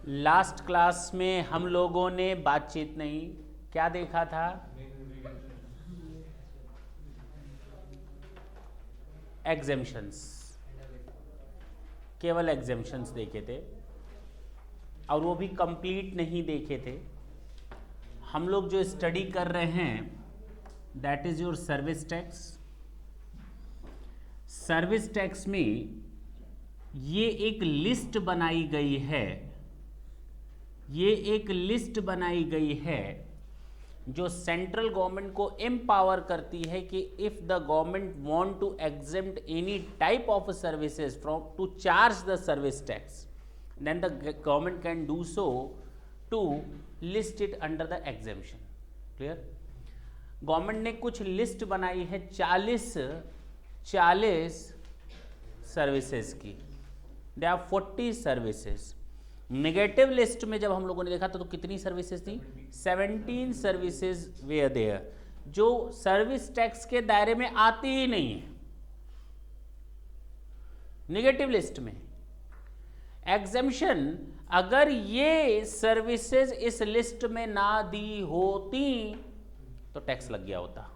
Last class में हम लोगों ने बातचीत नहीं क्या देखा था? एग्जेम्पशंस, केवल एग्जेम्पशंस देखे थे और वो भी कंप्लीट नहीं देखे थे। हम लोग जो स्टडी कर रहे हैं that is your service tax. Service tax में ये एक लिस्ट बनाई गई है, ये एक लिस्ट बनाई गई है जो सेंट्रल गवर्नमेंट को एम्पावर करती है कि if the government want to exempt any type of services from to charge the service tax then the government can do so to list it under the exemption. Clear? Government ने कुछ list बनाई है 40 services की। They are 40 services. Negative list में जब हम लोगों ने देखा तो कितनी सर्विसेज थी? 17 सर्विसेज वेयर देयर जो सर्विस टैक्स के दायरे में आती ही नहीं है नेगेटिव लिस्ट में। एग्जेम्पशन, अगर ये सर्विसेज इस लिस्ट में ना दी होती तो टैक्स लग गया होता।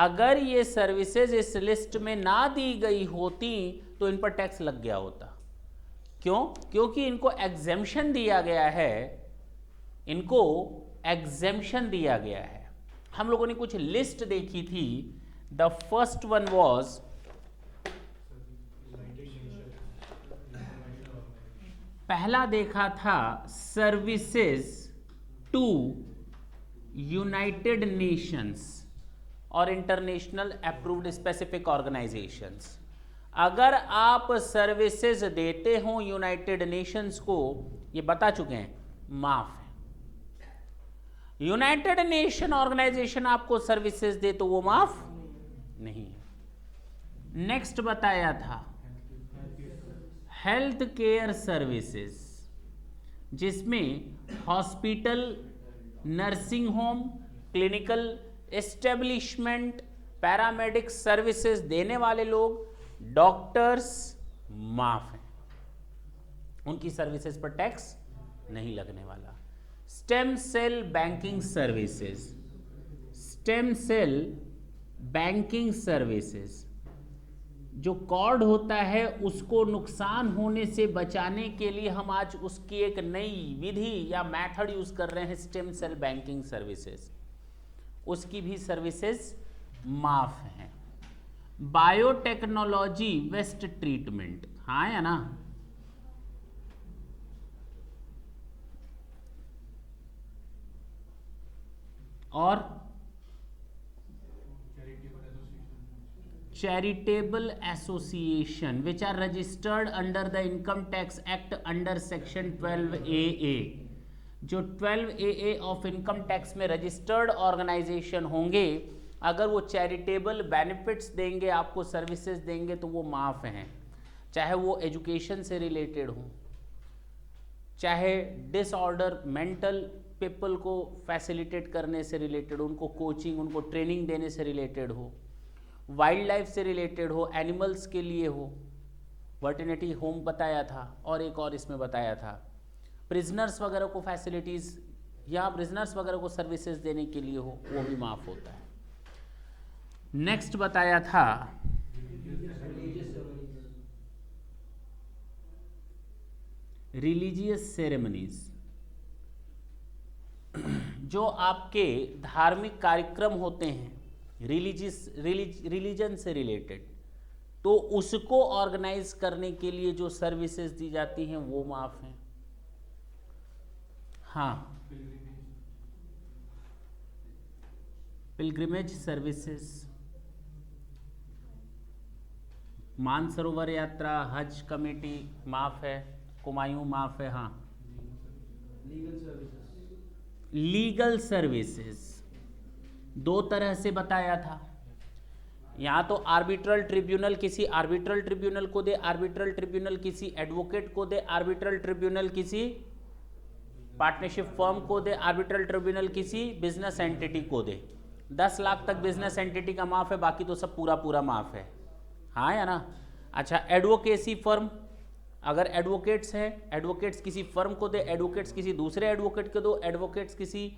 अगर ये सर्विसेज इस लिस्ट में ना दी गई होती तो इन पर टैक्स लग गया होता। क्यों? क्योंकि इनको एग्जेम्पशन दिया गया है, इनको एग्जेम्पशन दिया गया है। हम लोगों ने कुछ लिस्ट देखी थी। द फर्स्ट वन वाज पहला देखा था सर्विसेज टू यूनाइटेड नेशंस और इंटरनेशनल अप्रूव्ड स्पेसिफिक ऑर्गेनाइजेशंस। अगर आप सर्विसेज देते हो यूनाइटेड नेशंस को, ये बता चुके हैं, माफ है। यूनाइटेड नेशन ऑर्गेनाइजेशन आपको सर्विसेज दे तो वो माफ नहीं है। नेक्स्ट बताया था हेल्थ केयर सर्विसेज, जिसमें hospital, nursing home, clinical establishment, paramedic services देने वाले लोग, डॉक्टर्स माफ हैं, उनकी सर्विसेज पर टैक्स नहीं लगने वाला। Stem cell banking services, stem cell banking services, जो कॉर्ड होता है उसको नुकसान होने से बचाने के लिए हम आज उसकी एक नई विधि या मेथड यूज कर रहे हैं, स्टेम सेल बैंकिंग सर्विसेज, उसकी भी सर्विसेज माफ हैं। बायोटेक्नोलॉजी वेस्ट ट्रीटमेंट, हाँ या ना? और charitable association which are registered under the income tax act under section 12AA। जो 12AA ऑफ इनकम टैक्स में रजिस्टर्ड ऑर्गेनाइजेशन होंगे, अगर वो चैरिटेबल बेनिफिट्स देंगे, आपको सर्विसेज देंगे तो वो माफ हैं। चाहे वो एजुकेशन से रिलेटेड हो, चाहे डिसऑर्डर मेंटल पीपल को फैसिलिटेट करने से रिलेटेड, उनको कोचिंग, उनको ट्रेनिंग देने से रिलेटेड हो, वाइल्ड लाइफ से रिलेटेड हो, एनिमल्स के लिए हो, वर्टिनिटी होम बताया था, और एक और इसमें बताया था प्रिजनर्स वगैरह को फैसिलिटीज़ या प्रिजनर्स वगैरह को सर्विसेज देने के लिए हो, वो भी माफ़ होता है। नेक्स्ट बताया था रिलीजियस सेरेमनीज, जो आपके धार्मिक कार्यक्रम होते हैं रिलीजन से रिलेटेड, तो उसको ऑर्गेनाइज करने के लिए जो सर्विसेज दी जाती हैं वो माफ हैं। हाँ, पिलग्रिमेज सर्विसेज, मानसरोवर यात्रा, हज कमेटी माफ है, कुमायूं माफ है। हाँ, लीगल सर्विसेज दो तरह से बताया था। या तो आर्बिट्रल ट्रिब्यूनल किसी आर्बिट्रल ट्रिब्यूनल को दे, आर्बिट्रल ट्रिब्यूनल किसी एडवोकेट को दे, आर्बिट्रल ट्रिब्यूनल किसी पार्टनरशिप फर्म को दे, आर्बिट्रल ट्रिब्यूनल किसी बिजनेस एंटिटी को दे। 10 लाख तक बिजनेस एंटिटी का माफ है, बाकी तो सब पूरा पूरा माफ है। हाँ या ना? अच्छा, एडवोकेसी फर्म, अगर एडवोकेट्स हैं, एडवोकेट्स किसी फर्म को दे, एडवोकेट्स किसी दूसरे एडवोकेट को दो, एडवोकेट्स किसी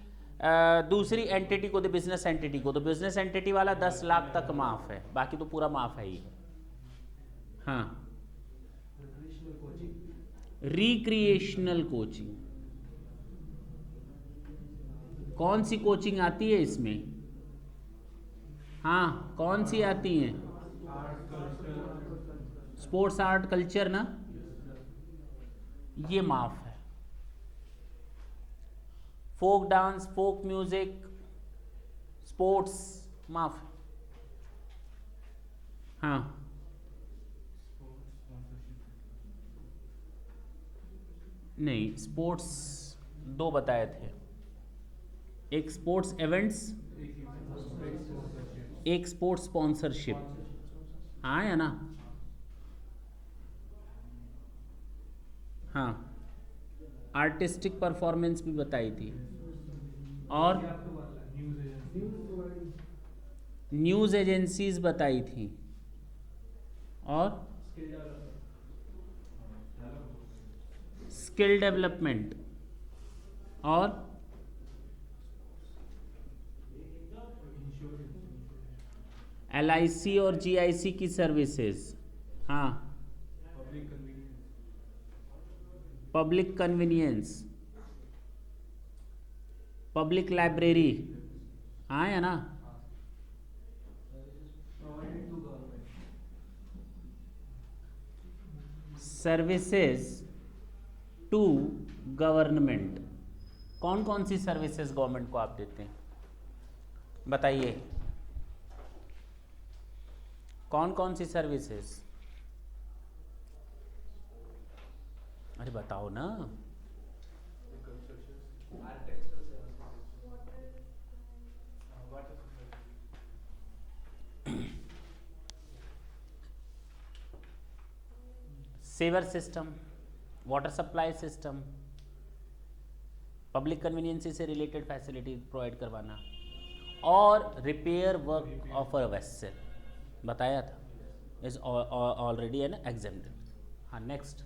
दूसरी एंटिटी को दे, बिजनेस एंटिटी को, तो बिजनेस एंटिटी वाला 10 लाख तक माफ है, बाकी तो पूरा माफ है ही। हाँ, रिक्रिएशनल कोचिंग, कौन सी कोचिंग आती है इसमें? हाँ, कौन सी आती है? स्पोर्ट्स आर्ट कल्चर ना, ये माफ है। Folk dance, folk music, sports माफ है। हाँ, नहीं, स्पोर्ट्स 2 बताए थे, एक स्पोर्ट्स इवेंट्स, एक स्पोर्ट्स स्पॉन्सरशिप। हाँ या ना? हाँ, आर्टिस्टिक परफॉर्मेंस भी बताई थी, और न्यूज़ एजेंसीज बताई थी, और स्किल डेवलपमेंट, और LIC और GIC की सर्विसेज। हाँ, पब्लिक कन्वीनियंस, पब्लिक लाइब्रेरी। हाँ या ना? सर्विसेज टू गवर्नमेंट, कौन कौन सी सर्विसेज गवर्नमेंट को आप देते हैं? बताइए, कौन कौन सी सर्विसेज? अरे बताओ ना। Sewer system, water supply system, public convenience से रिलेटेड फैसिलिटी प्रोवाइड करवाना, और repair work of a vessel, बताया था, इज ऑलरेडी एन एग्जेम्प्टेड। हाँ, नेक्स्ट,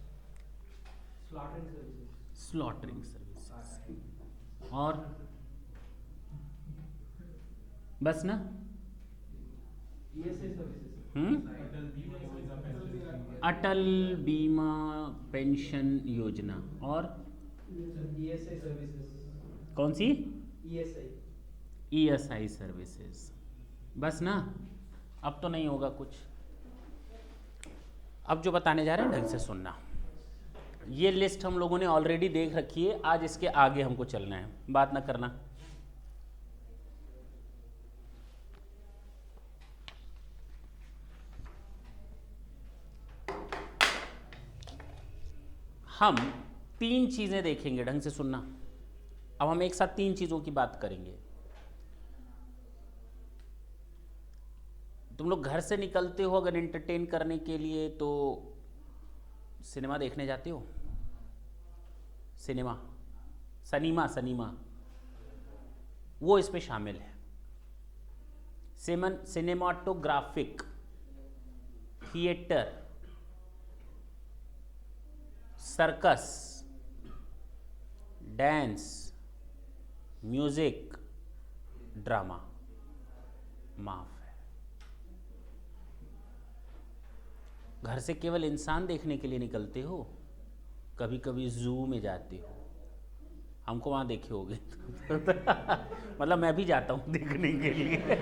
स्लॉटरिंग सर्विसेज, और बस ना? अटल बीमा पेंशन योजना, और कौन सी? ESI सर्विसेज, बस ना? अब तो नहीं होगा कुछ। अब जो बताने जा रहे हैं ढंग से सुनना। ये लिस्ट हम लोगों ने ऑलरेडी देख रखी है, आज इसके आगे हमको चलना है, बात ना करना। हम 3 चीजें देखेंगे, ढंग से सुनना। अब हम एक साथ 3 चीजों की बात करेंगे। तुम लोग घर से निकलते हो अगर एंटरटेन करने के लिए, तो सिनेमा देखने जाते हो? सिनेमा, सनीमा, वो इस पे शामिल है। Cinematographic, theatre, circus, dance, music, drama माफ है। घर से केवल इंसान देखने के लिए निकलते हो, कभी कभी जू में जाते हो, हमको वहाँ देखे होगे मतलब मैं भी जाता हूँ देखने के लिए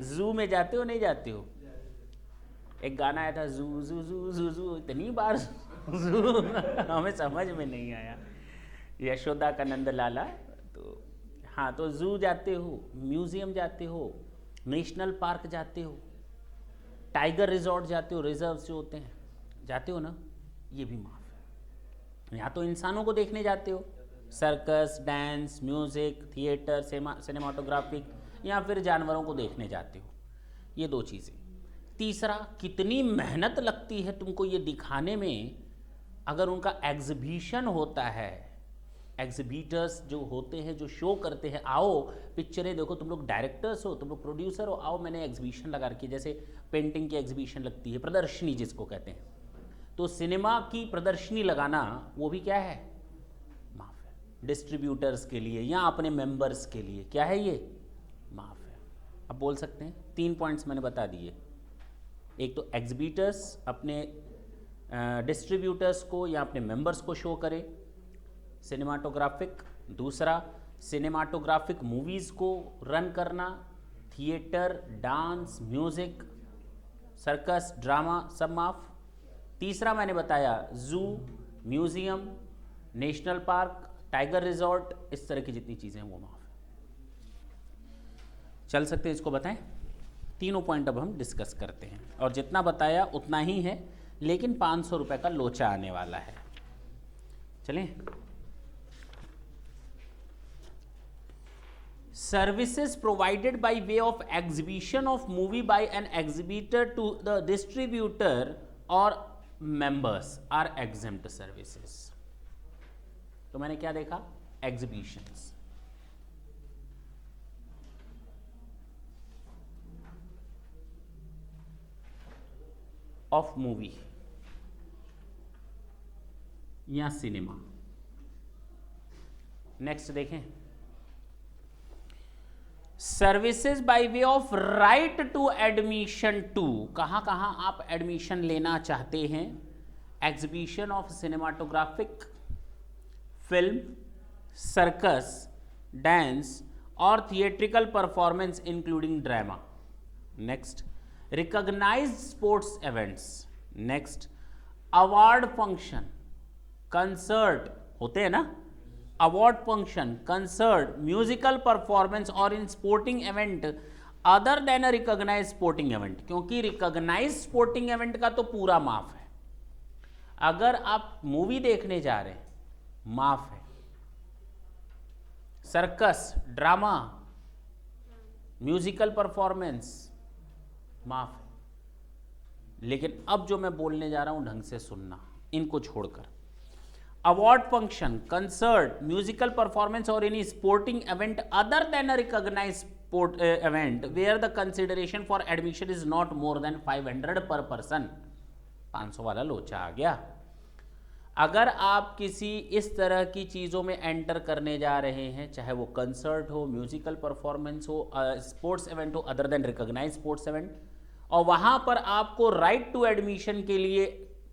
जू में जाते हो, नहीं जाते हो? एक गाना आया था, जू जू जू जू जू, इतनी बार जू हमें समझ में नहीं आया, यशोदा का नंद लाला। तो हाँ, तो जू जाते हो, म्यूजियम जाते हो, नेशनल पार्क जाते हो, टाइगर रिजॉर्ट जाते हो, रिजर्व जो होते हैं जाते हो ना, ये भी माफ है। या तो इंसानों को देखने जाते हो, circus, dance, music, theatre, cinematographic, या फिर जानवरों को देखने जाते हो, ये 2 चीज़ें। तीसरा, कितनी मेहनत लगती है तुमको ये दिखाने में, अगर उनका एग्जीबिशन होता है, एग्जिबिटर्स जो होते हैं, जो शो करते हैं, आओ पिक्चरें देखो, तुम लोग डायरेक्टर्स हो, तुम लोग प्रोड्यूसर हो, आओ मैंने एग्जीबिशन लगा रखी है, जैसे पेंटिंग की एग्जीबिशन लगती है, प्रदर्शनी जिसको कहते हैं, तो सिनेमा की प्रदर्शनी लगाना वो भी क्या है, माफ है। डिस्ट्रीब्यूटर्स के लिए या अपने मेंबर्स के लिए क्या है, ये माफ है। अब बोल सकते हैं 3 पॉइंट्स मैंने बता दिए, एक तो एग्जिबिटर्स अपने डिस्ट्रीब्यूटर्स को या अपने मेंबर्स को शो करे सिनेमाटोग्राफिक, दूसरा सिनेमाटोग्राफिक मूवीज़ को रन करना, theatre, dance, music, circus, drama सब माफ। तीसरा मैंने बताया जू, museum, national park, tiger resort, इस तरह की जितनी चीज़ें हैं वो माफ है। चल सकते हैं, इसको बताएं। तीनों पॉइंट अब हम डिस्कस करते हैं, और जितना बताया उतना ही है, लेकिन 500 रुपये का लोचा आने वाला है। चलें। Services provided by way of exhibition of movie by an exhibitor to the distributor or members are exempt services. तो मैंने क्या देखा, exhibitions, of movie या सिनेमा। नेक्स्ट देखें, services by way of right to admission to, कहां कहां आप एडमिशन लेना चाहते हैं, exhibition of cinematographic, film, circus, dance और theatrical performance including drama. Next, recognised sports events. Next, award function, concert होते हैं ना, award function, concert, musical performance और in sporting event other than a recognised sporting event, क्योंकि recognised sporting event का तो पूरा माफ है। अगर आप मूवी देखने जा रहे हैं माफ है, सर्कस, ड्रामा, म्यूजिकल परफॉर्मेंस माफ है। लेकिन अब जो मैं बोलने जा रहा हूं ढंग से सुनना, इनको छोड़कर award function, concert, musical performance और any sporting event other than a recognised sport event where the consideration for admission is not more than 500 per person. 500 वाला लोचा आ गया। अगर आप किसी इस तरह की चीज़ों में एंटर करने जा रहे हैं, चाहे वो कंसर्ट हो, म्यूजिकल परफॉर्मेंस हो, स्पोर्ट्स इवेंट हो other than recognised sports event, और वहाँ पर आपको राइट टू एडमिशन के लिए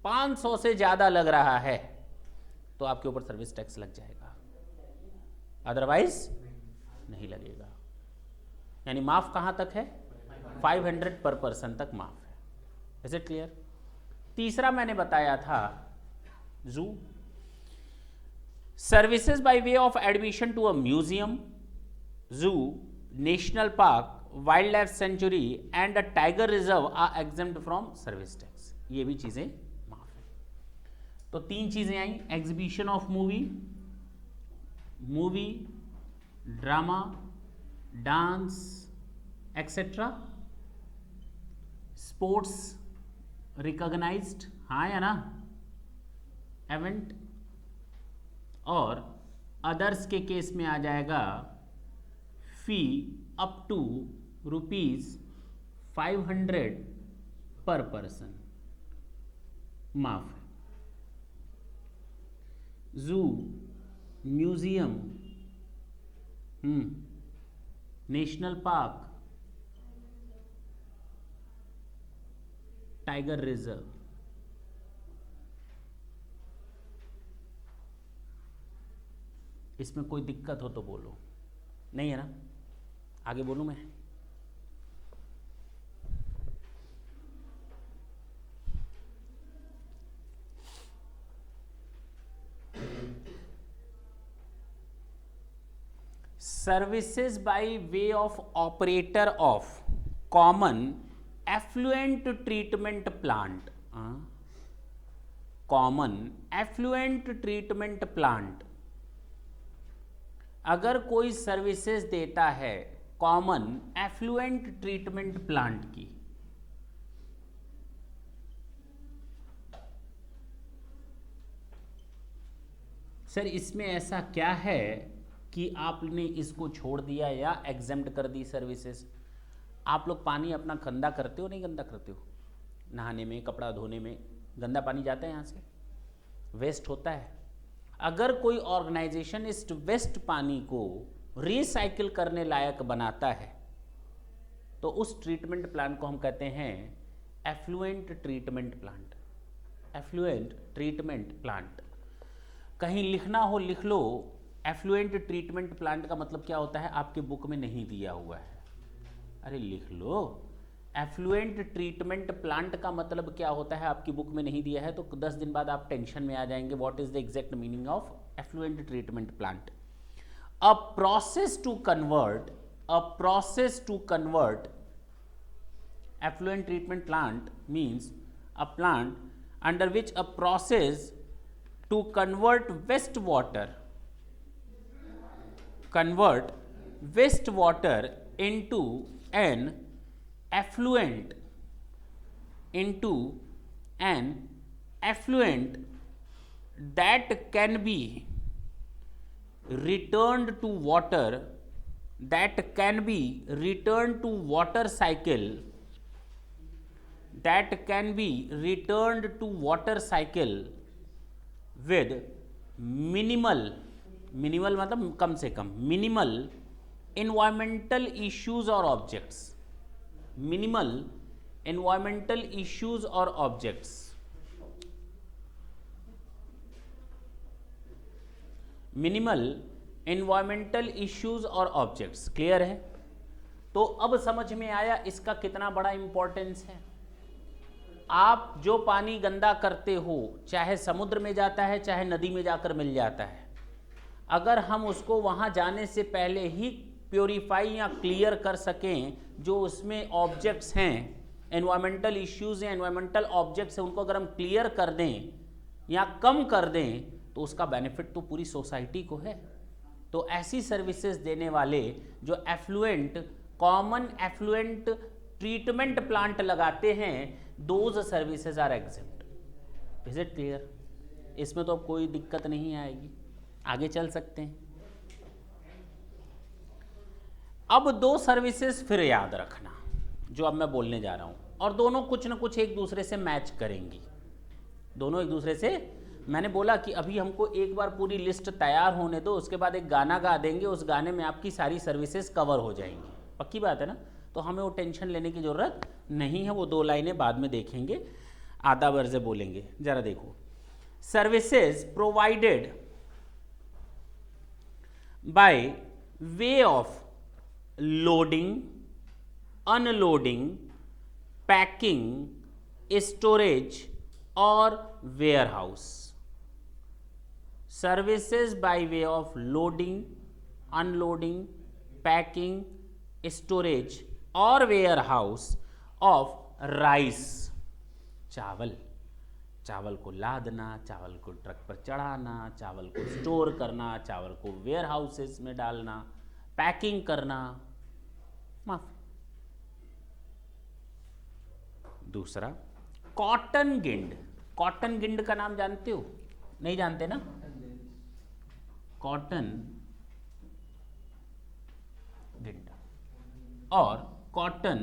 500 से ज़्यादा लग रहा है, तो आपके ऊपर सर्विस टैक्स लग जाएगा, अदरवाइज नहीं लगेगा। यानी माफ कहां तक है, 500 पर पर्सन तक माफ है। Is it clear? तीसरा मैंने बताया था zoo, services by way of admission to a museum, zoo, national park, wildlife sanctuary and a tiger reserve are exempt from service tax. ये भी चीजें माफ है। तो 3 चीजें आई, exhibition of movie, movie, drama, dance etcetera, sports recognised, हाँ या ना, इवेंट, और अदर्स के केस में आ जाएगा फी अप टू ₹500 पर पर्सन, माफ है। जू, museum, national park, tiger reserve, इसमें कोई दिक्कत हो तो बोलो, नहीं है ना? आगे बोलूं मैं? Services by way of operator of common effluent treatment plant, common effluent treatment plant, अगर कोई सर्विसेज देता है कॉमन एफ्लुएंट ट्रीटमेंट प्लांट की, सर इसमें ऐसा क्या है कि आपने इसको छोड़ दिया या एग्जेम्प्ट कर दी सर्विसेज? आप लोग पानी अपना गंदा करते हो नहीं गंदा करते हो? नहाने में, कपड़ा धोने में गंदा पानी जाता है यहाँ से, वेस्ट होता है। अगर कोई ऑर्गेनाइजेशन इस वेस्ट पानी को रिसाइकिल करने लायक बनाता है तो उस ट्रीटमेंट प्लांट को हम कहते हैं effluent treatment plant. Effluent treatment plant, कहीं लिखना हो लिख लो। एफ्लुएंट ट्रीटमेंट प्लांट का मतलब क्या होता है, आपके बुक में नहीं दिया हुआ है, अरे लिख लो। एफ्लुएंट ट्रीटमेंट प्लांट का मतलब क्या होता है, आपकी बुक में नहीं दिया है तो 10 दिन बाद आप टेंशन में आ जाएंगे। What is the exact meaning of effluent treatment plant? A process to convert effluent treatment plant means a plant under which a process to convert wastewater into an effluent that can be returned to water cycle with minimal मतलब कम से कम minimal environmental issues or objects, minimal environmental issues or objects, minimal environmental issues और objects। Clear है? तो अब समझ में आया इसका कितना बड़ा इंपॉर्टेंस है। आप जो पानी गंदा करते हो, चाहे समुद्र में जाता है चाहे नदी में जाकर मिल जाता है, अगर हम उसको वहाँ जाने से पहले ही प्योरीफाई या क्लियर कर सकें, जो उसमें ऑब्जेक्ट्स हैं, एनवायरमेंटल इश्यूज या एनवायरमेंटल ऑब्जेक्ट्स हैं, उनको अगर हम क्लियर कर दें या कम कर दें तो उसका बेनिफिट तो पूरी सोसाइटी को है। तो ऐसी सर्विसेज देने वाले जो कॉमन एफ्लुएंट ट्रीटमेंट प्लांट लगाते हैं, those services are exempt. Is it clear? इसमें तो अब कोई दिक्कत नहीं आएगी, आगे चल सकते हैं। अब 2 सर्विसेज फिर याद रखना जो अब मैं बोलने जा रहा हूं, और दोनों कुछ ना कुछ एक दूसरे से मैच करेंगी। दोनों एक दूसरे से, मैंने बोला कि अभी हमको एक बार पूरी लिस्ट तैयार होने दो, उसके बाद एक गाना गा देंगे, उस गाने में आपकी सारी सर्विसेज कवर हो जाएंगी। पक्की बात है ना? तो हमें वो टेंशन लेने की ज़रूरत नहीं है। वो 2 लाइनें बाद में देखेंगे, आधा वर्जे बोलेंगे। जरा देखो, services provided by way of loading, unloading, packing, storage और warehouse. Services by way of loading, unloading, packing, storage और वेयर हाउस ऑफ राइस, चावल को लादना, चावल को ट्रक पर चढ़ाना, चावल को स्टोर करना, चावल को वेयर हाउसेस में डालना, पैकिंग करना। माफ। दूसरा, कॉटन गिंड। कॉटन गिंड का नाम जानते हो? नहीं जानते ना? कॉटन गिंड और कॉटन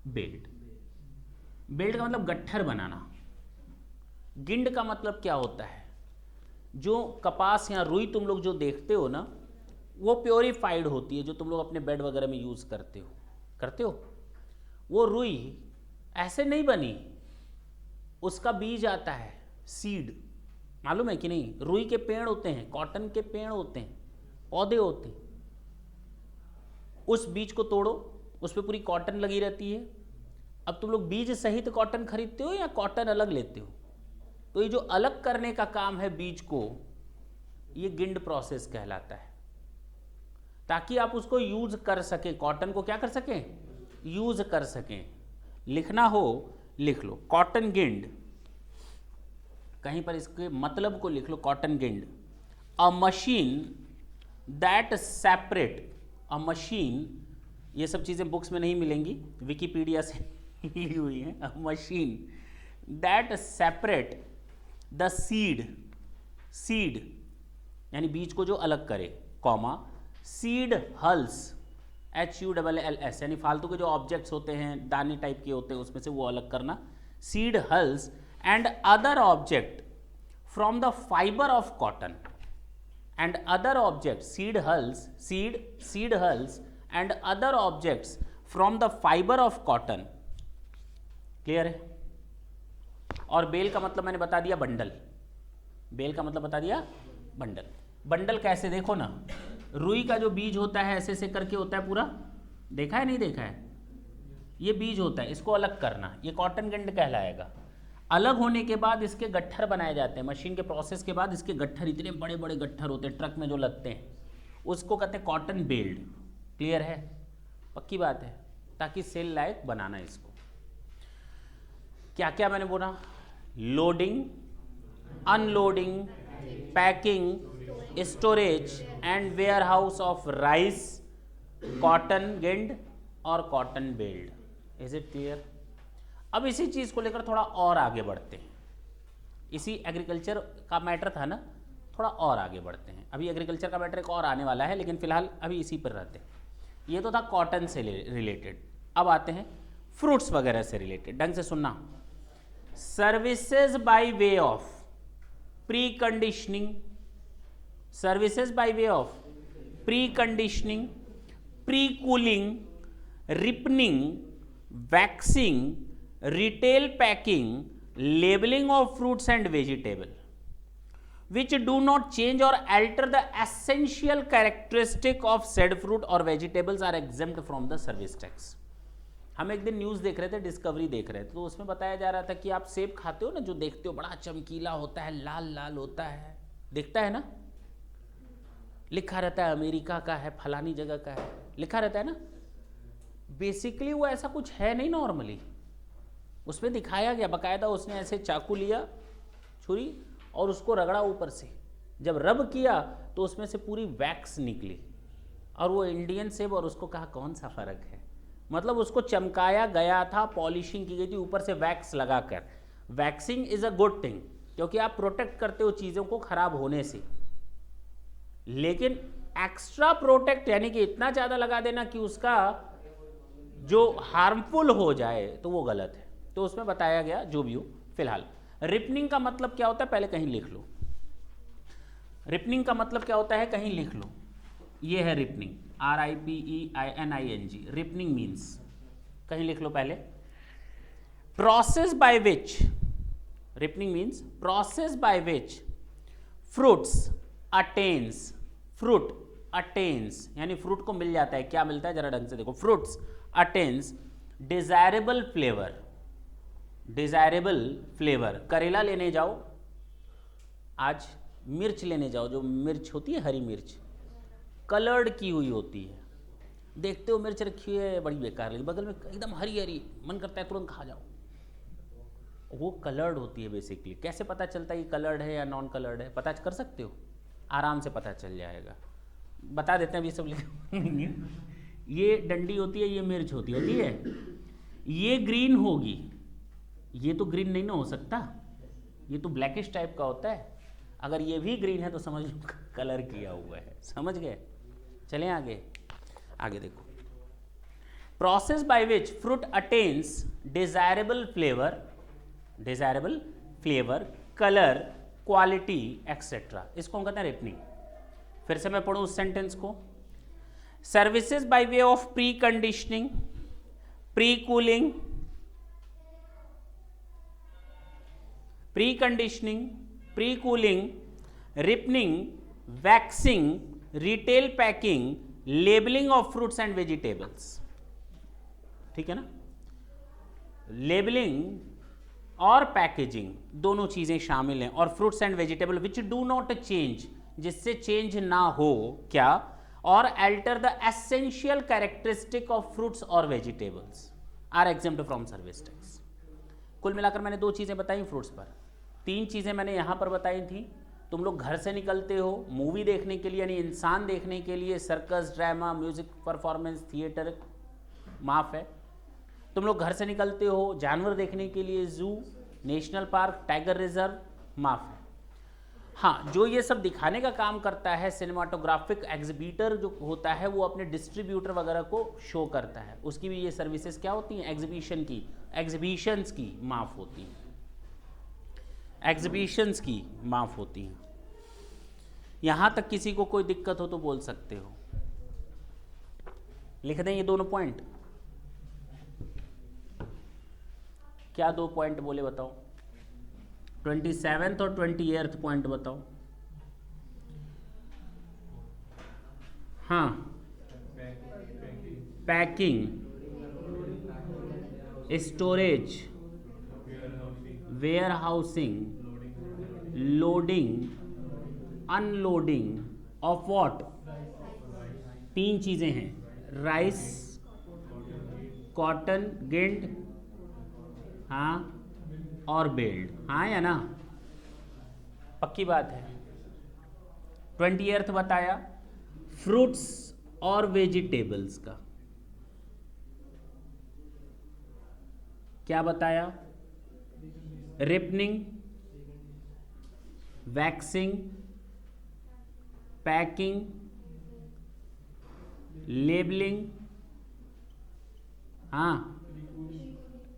बेल्ट। बेल्ट का मतलब गट्ठर बनाना। गिंड का मतलब क्या होता है? जो कपास या रुई तुम लोग जो देखते हो ना, वो प्योरीफाइड होती है, जो तुम लोग अपने बेड वगैरह में यूज करते हो। वो रुई ऐसे नहीं बनी, उसका बीज आता है, सीड। मालूम है कि नहीं? रुई के पेड़ होते हैं, कॉटन के पेड़ होते हैं, पौधे होते हैं। उस बीज को तोड़ो, उस पर पूरी कॉटन लगी रहती है। अब तुम लोग बीज सहित कॉटन खरीदते हो या कॉटन अलग लेते हो? तो ये जो अलग करने का काम है बीज को, ये गिंड प्रोसेस कहलाता है, ताकि आप उसको यूज कर सकें। कॉटन को क्या कर सकें? यूज कर सकें। लिखना हो लिख लो, कॉटन गिंड। कहीं पर इसके मतलब को लिख लो, cotton ginned. A machine that separate, a machine, ये सब चीज़ें बुक्स में नहीं मिलेंगी, विकिपीडिया से ली हुई हैं। अ machine that separate the seed seed यानी बीज को जो अलग करे, कॉमा सीड हल्स HULLS यानी फालतू के जो ऑब्जेक्ट्स होते हैं दाने टाइप के होते हैं उसमें से वो अलग करना, seed hulls and other object from the fibre of cotton and other object seed hulls and other objects from the fibre of cotton. Clear है? और बेल का मतलब मैंने बता दिया बंडल, बेल का मतलब बता दिया बंडल। बंडल कैसे, देखो ना, रुई का जो बीज होता है ऐसे ऐसे करके होता है पूरा, देखा है नहीं देखा है, ये बीज होता है, इसको अलग करना, ये कॉटन गिंड कहलाएगा। अलग होने के बाद इसके गट्ठर बनाए जाते हैं, मशीन के प्रोसेस के बाद इसके गट्ठर, इतने बड़े बड़े गट्ठर होते हैं ट्रक में जो लगते हैं, उसको कहते हैं कॉटन बेल्ड। क्लियर है? पक्की बात है, ताकि सेल लायक बनाना इसको। क्या क्या मैंने बोला? Loading, unloading, packing, storage and warehouse of rice, cotton ginned और cotton baled. Is it clear? अब इसी चीज को लेकर थोड़ा और आगे बढ़ते हैं। इसी एग्रीकल्चर का मैटर था ना, थोड़ा और आगे बढ़ते हैं। अभी एग्रीकल्चर का मैटर एक और आने वाला है, लेकिन फिलहाल अभी इसी पर रहते हैं। ये तो था कॉटन से रिलेटेड। अब आते हैं फ्रूट्स वगैरह से रिलेटेड। ढंग से सुनना। Services by way of pre conditioning, services by way of pre conditioning, pre cooling, ripening, waxing, retail packing, labeling of fruits and vegetable which do not change or alter the essential characteristic of said fruit or vegetables are exempt from the service tax। हम एक दिन news देख रहे थे, discovery देख रहे थे, तो उसमें बताया जा रहा था कि आप सेब खाते हो ना, जो देखते हो बड़ा चमकीला होता है, लाल लाल होता है, दिखता है ना, लिखा रहता है अमेरिका का है, फलानी जगह का है, लिखा रहता है ना। बेसिकली वो ऐसा कुछ है नहीं नॉर्मली, उसमें दिखाया गया बकायदा, उसने ऐसे चाकू लिया, छुरी, और उसको रगड़ा ऊपर से, जब रब किया तो उसमें से पूरी वैक्स निकली, और वो इंडियन सेब, और उसको कहा कौन सा फ़र्क है, मतलब उसको चमकाया गया था, पॉलिशिंग की गई थी ऊपर से वैक्स लगाकर। Waxing is a good thing, क्योंकि आप प्रोटेक्ट करते हो चीज़ों को खराब होने से, लेकिन एक्स्ट्रा प्रोटेक्ट यानी कि इतना ज़्यादा लगा देना कि उसका जो हार्मफुल हो जाए, तो वो गलत है। तो उसमें बताया गया जो भी हो। फिलहाल रिपनिंग का मतलब क्या होता है, पहले कहीं लिख लो। रिपनिंग का मतलब क्या होता है, कहीं लिख लो। ये है रिपनिंग, RIPENING। रिपनिंग मीन्स, कहीं लिख लो पहले, process by which, ripening means process by which fruits attains, fruit attains यानी फ्रूट को मिल जाता है, क्या मिलता है जरा ढंग से देखो, fruits attains desirable flavour, desirable flavour. करेला लेने जाओ, आज मिर्च लेने जाओ, जो मिर्च होती है हरी मिर्च, कलर्ड की हुई होती है, देखते हो मिर्च रखी है बड़ी बेकार लगी, बगल में एकदम हरी हरी, मन करता है तुरंत खा जाओ, वो कलर्ड होती है बेसिकली। कैसे पता चलता है ये कलर्ड है या नॉन कलर्ड है, पता कर सकते हो, आराम से पता चल जाएगा, बता देते हैं अभी सब लिख। ये डंडी होती है, ये मिर्च होती है, ये ग्रीन होगी, ये तो ग्रीन नहीं ना हो सकता, ये तो ब्लैकिश टाइप का होता है, अगर ये भी ग्रीन है तो समझ लो कलर किया हुआ है। समझ गए? चलें आगे, आगे देखो। Process by which fruit attains desirable flavour, desirable flavour, colour, quality etcetera, इसको हम कहते हैं रिपनिंग। फिर से मैं पढ़ूं उस सेंटेंस को। Services by way of pre conditioning, pre cooling, pre conditioning, pre cooling, ripening, waxing, retail packing, labelling of fruits and vegetables. ठीक है ना? लेबलिंग और पैकेजिंग दोनों चीजें शामिल हैं, और fruits and vegetable which do not change, जिससे चेंज ना हो, क्या, और alter the essential characteristic of fruits और vegetables are exempt from service tax. कुल मिलाकर मैंने 2 चीजें बताई फ्रूट्स पर, 3 चीजें मैंने यहां पर बताई थी। तुम लोग घर से निकलते हो मूवी देखने के लिए, यानी इंसान देखने के लिए, circus, drama, music performance, theatre, माफ है। तुम लोग घर से निकलते हो जानवर देखने के लिए, जू, नेशनल पार्क, टाइगर रिजर्व, माफ है। हाँ, जो ये सब दिखाने का काम करता है, सिनेमाटोग्राफिक एग्जीबिटर जो होता है वो अपने डिस्ट्रीब्यूटर वगैरह को शो करता है, उसकी भी ये सर्विसेज क्या होती हैं, एग्जीबिशन की, एग्जीबिशंस की माफ होती हैं, एग्जीबिशंस की माफ होती हैं। यहाँ तक किसी को कोई दिक्कत हो तो बोल सकते हो, लिख दें ये दोनों पॉइंट। क्या 2 पॉइंट बोले बताओ, 27th और 28th पॉइंट बताओ। हाँ, packing, storage, warehousing, loading, unloading of what, 3 चीजें हैं, राइस, कॉटन, गिंड, हाँ, और बेल्ड, हाँ या ना, पक्की बात है। 28th बताया फ्रूट्स और वेजिटेबल्स का, क्या बताया, रिपनिंग, वैक्सिंग, पैकिंग, लेबलिंग, हाँ,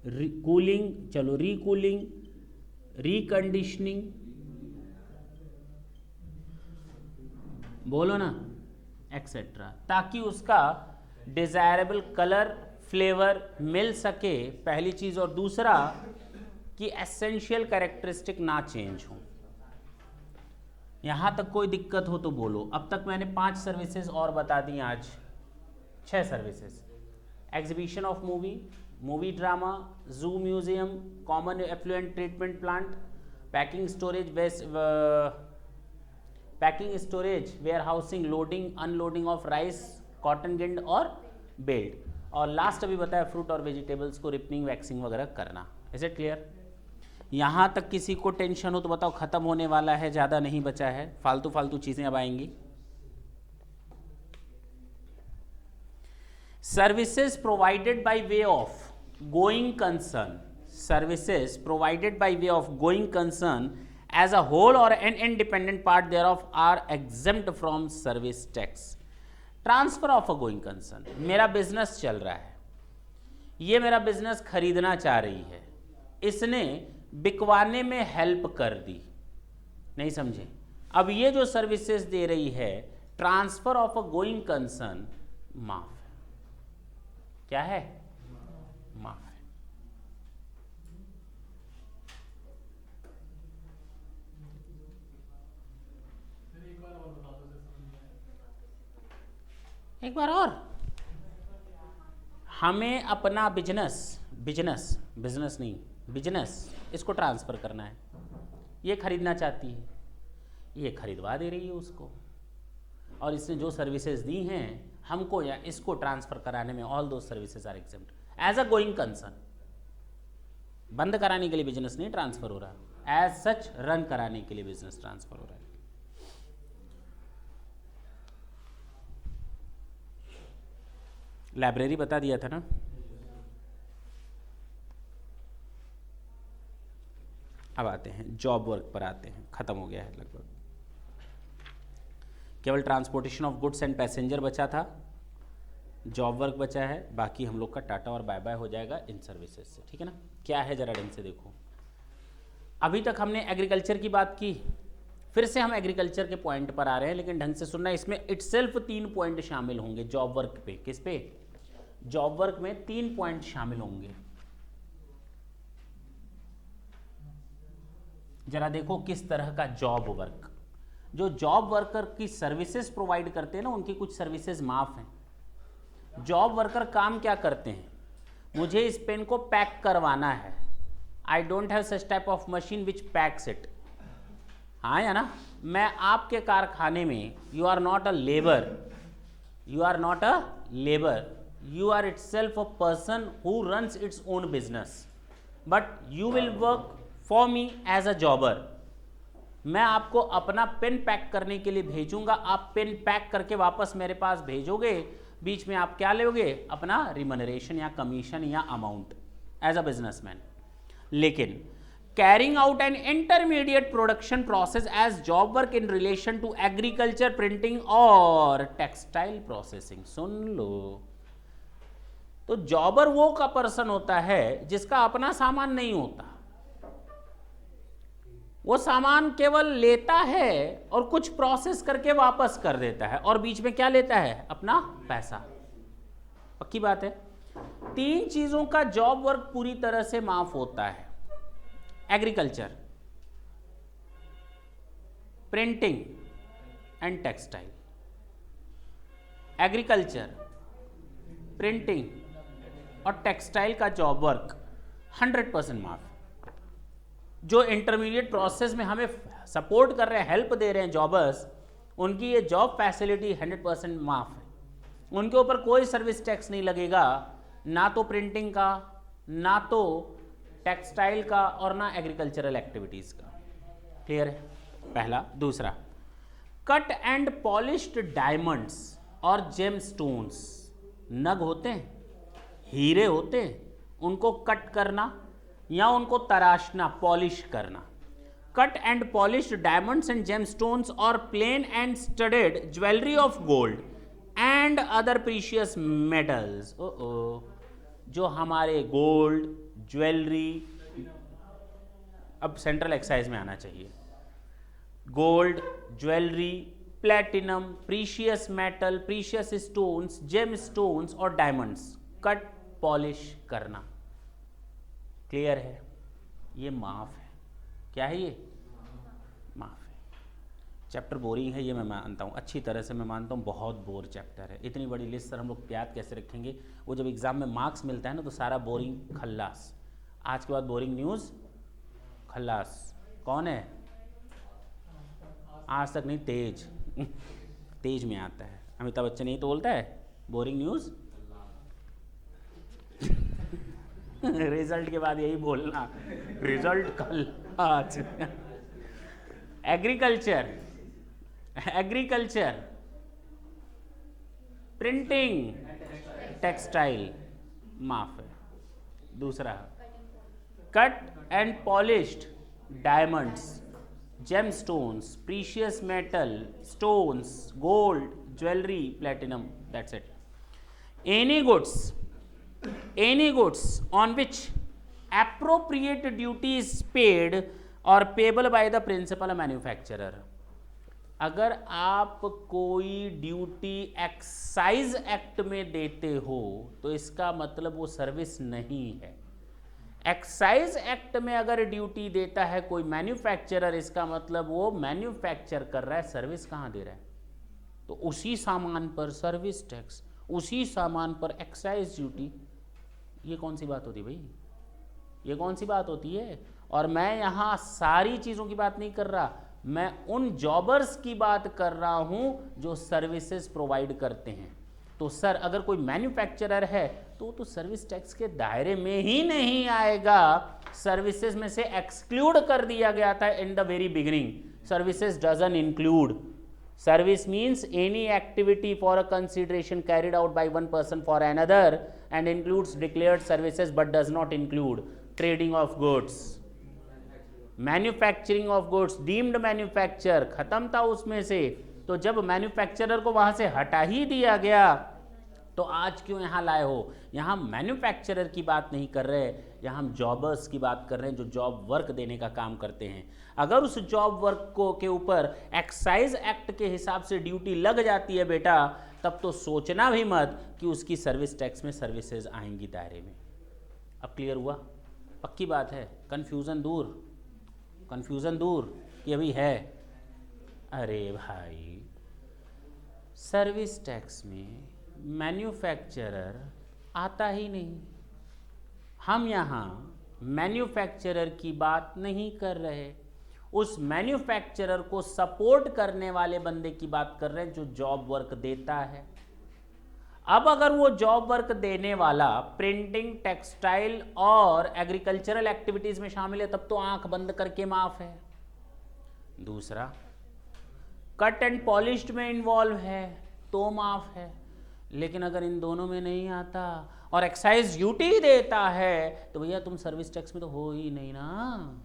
कूलिंग, चलो रीकूलिंग, रिकंडीशनिंग, बोलो ना, एक्सेट्रा, ताकि उसका डिजायरेबल कलर फ्लेवर मिल सके, पहली चीज, और दूसरा कि एसेंशियल कैरेक्टरिस्टिक ना चेंज हो। यहां तक कोई दिक्कत हो तो बोलो। अब तक मैंने 5 सर्विसेज और बता दी, आज 6 services, exhibition of movie, movie drama, zoo museum, common effluent treatment plant, packing storage, packing storage, warehousing, loading unloading of rice, cotton ginned और बेल्ट, और लास्ट अभी बताया फ्रूट और वेजिटेबल्स को रिपनिंग, वैक्सिंग वगैरह करना। Is it clear? यहाँ तक किसी को टेंशन हो तो बताओ, खत्म होने वाला है, ज़्यादा नहीं बचा है, फालतू फालतू चीज़ें अब आएंगी। Services provided by way of going concern, services provided by way of going concern as a whole or an independent part thereof are exempt from service tax. Transfer of a going concern, मेरा business चल रहा है, ये मेरा business खरीदना चाह रही है, इसने बिकवाने में हेल्प कर दी, नहीं समझे? अब ये जो सर्विसेज दे रही है, transfer of a going concern माफ है, क्या है? माफ है। एक बार और, हमें अपना बिजनेस नहीं, बिजनेस इसको ट्रांसफर करना है, ये खरीदना चाहती है, ये खरीदवा दे रही है उसको, और इसने जो सर्विसेज दी हैं हमको या इसको ट्रांसफर कराने में, all those services are exempt as a going concern. बंद कराने के लिए बिजनेस नहीं ट्रांसफर हो रहा, एज सच रन कराने के लिए बिजनेस ट्रांसफर हो रहा है। लाइब्रेरी बता दिया था ना। अब आते हैं जॉब वर्क पर, आते हैं, खत्म हो गया है लगभग, केवल transportation of goods and passenger बचा था, जॉब वर्क बचा है, बाकी हम लोग का टाटा और बाय बाय हो जाएगा इन सर्विसेज से, ठीक है ना? क्या है जरा ढंग से देखो। अभी तक हमने एग्रीकल्चर की बात की, फिर से हम एग्रीकल्चर के पॉइंट पर आ रहे हैं, लेकिन ढंग से सुनना, इसमें इटसेल्फ 3 पॉइंट शामिल होंगे जॉब वर्क पे। किस पे? जॉब वर्क में 3 पॉइंट शामिल होंगे। जरा देखो किस तरह का जॉब वर्क, जो जॉब वर्कर की सर्विसेज प्रोवाइड करते हैं ना, उनकी कुछ सर्विसेज माफ हैं। जॉब वर्कर काम क्या करते हैं? मुझे इस पेन को पैक करवाना है, I don't have such type of machine which packs it, हाँ या ना? मैं आपके कारखाने में, you are not a labour, you are not a labor, you are itself a person who runs its own business, but you will work for me as a jobber. मैं आपको अपना पेन पैक करने के लिए भेजूंगा, आप pen pack करके वापस मेरे पास भेजोगे, बीच में आप क्या लोगे? अपना रिमनरेशन या कमीशन या अमाउंट एज अ बिजनेसमैन। लेकिन carrying out an intermediate production process as job work in relation to agriculture, printing और textile processing। सुन लो, तो जॉबर वो का पर्सन होता है जिसका अपना सामान नहीं होता, वो सामान केवल लेता है और कुछ प्रोसेस करके वापस कर देता है, और बीच में क्या लेता है? अपना पैसा। पक्की बात है। 3 चीजों का जॉब वर्क पूरी तरह से माफ होता है। Agriculture, printing and textile. Agriculture, printing और टेक्सटाइल का जॉब वर्क 100% माफ है। जो इंटरमीडिएट प्रोसेस में हमें सपोर्ट कर रहे हैं, हेल्प दे रहे हैं जॉबर्स, उनकी ये जॉब फैसिलिटी 100% माफ है। उनके ऊपर कोई सर्विस टैक्स नहीं लगेगा, ना तो प्रिंटिंग का, ना तो टेक्सटाइल का, और ना एग्रीकल्चरल एक्टिविटीज का। क्लियर है? पहला। दूसरा, कट एंड पॉलिश्ड डायमंड्स और जेम स्टोन्स। नग होते हैं, हीरे होते हैं, उनको कट करना या उनको तराशना, पॉलिश करना। Cut and polished diamonds and gem stones और plain and studded jewellery of gold and other precious metals. जो हमारे गोल्ड, ज्वेलरी, अब सेंट्रल एक्साइज में आना चाहिए। Gold, jewellery, platinum, precious metal, precious stones, gem stones और diamonds, cut polish करना। Clear है? ये माफ है। क्या है ये? माफ है। चैप्टर बोरिंग है, ये मैं मानता हूँ, अच्छी तरह से मैं मानता हूँ, बहुत बोर चैप्टर है। इतनी बड़ी लिस्ट सर हम लोग याद कैसे रखेंगे? वो जब एग्जाम में मार्क्स मिलता है ना, तो सारा बोरिंग खल्लास। आज के बाद बोरिंग न्यूज़ खल्लास। कौन है? आज तक नहीं, तेज तेज में आता है। अमिताभ बच्चन यही तो बोलता है, बोरिंग न्यूज़ रिजल्ट के बाद यही बोलना, रिजल्ट कल आज। एग्रीकल्चर, एग्रीकल्चर, प्रिंटिंग, टेक्सटाइल माफ है। दूसरा, cut and polished diamonds, gem stones, precious metal, stones, gold, jewellery, platinum, that's it. Any goods on which appropriate duty is paid or payable by the principal manufacturer। अगर आप कोई duty excise act में देते हो तो इसका मतलब वो सर्विस नहीं है। एक्साइज एक्ट में अगर ड्यूटी देता है कोई मैन्युफैक्चरर, इसका मतलब वो मैन्युफैक्चर कर रहा है, सर्विस कहाँ दे रहा है? तो उसी सामान पर सर्विस टैक्स, उसी सामान पर एक्साइज ड्यूटी। ये कौन सी बात होती है भाई? ये कौन सी बात होती है? और मैं यहाँ सारी चीज़ों की बात नहीं कर रहा, मैं उन जॉबर्स की बात कर रहा हूँ जो सर्विसेज प्रोवाइड करते हैं। तो सर अगर कोई मैन्युफैक्चरर है तो सर्विस टैक्स के दायरे में ही नहीं आएगा। सर्विसेज में से एक्सक्लूड कर दिया गया था in the very beginning. Services doesn't include. Service means any activity for a consideration carried out by one person for another and includes declared services but does not include trading of goods, manufacturing of goods, deemed manufacture खत्म था उसमें से। तो जब manufacturer को वहाँ से हटा ही दिया गया तो आज क्यों यहाँ लाए हो? यहाँ मैन्युफैक्चरर की बात नहीं कर रहे, यहाँ हम जॉबर्स की बात कर रहे हैं जो जॉब वर्क देने का काम करते हैं। अगर उस जॉब वर्क को के ऊपर एक्साइज एक्ट के हिसाब से ड्यूटी लग जाती है बेटा, तब तो सोचना भी मत कि उसकी सर्विस टैक्स में सर्विसेज आएंगी दायरे में। अब क्लियर हुआ? पक्की बात है। कन्फ्यूज़न दूर, कन्फ्यूज़न दूर कि अभी है। अरे भाई, सर्विस टैक्स में मैन्युफैक्चरर आता ही नहीं। हम यहाँ मैन्युफैक्चरर की बात नहीं कर रहे, उस मैन्युफैक्चरर को सपोर्ट करने वाले बंदे की बात कर रहे हैं जो जॉब वर्क देता है। अब अगर वो जॉब वर्क देने वाला प्रिंटिंग, टेक्सटाइल और एग्रीकल्चरल एक्टिविटीज में शामिल है तब तो आंख बंद करके माफ है। दूसरा, कट एंड पॉलिश्ड में इन्वॉल्व है तो माफ है। लेकिन अगर इन दोनों में नहीं आता और एक्साइज ड्यूटी देता है तो भैया तुम सर्विस टैक्स में तो हो ही नहीं ना।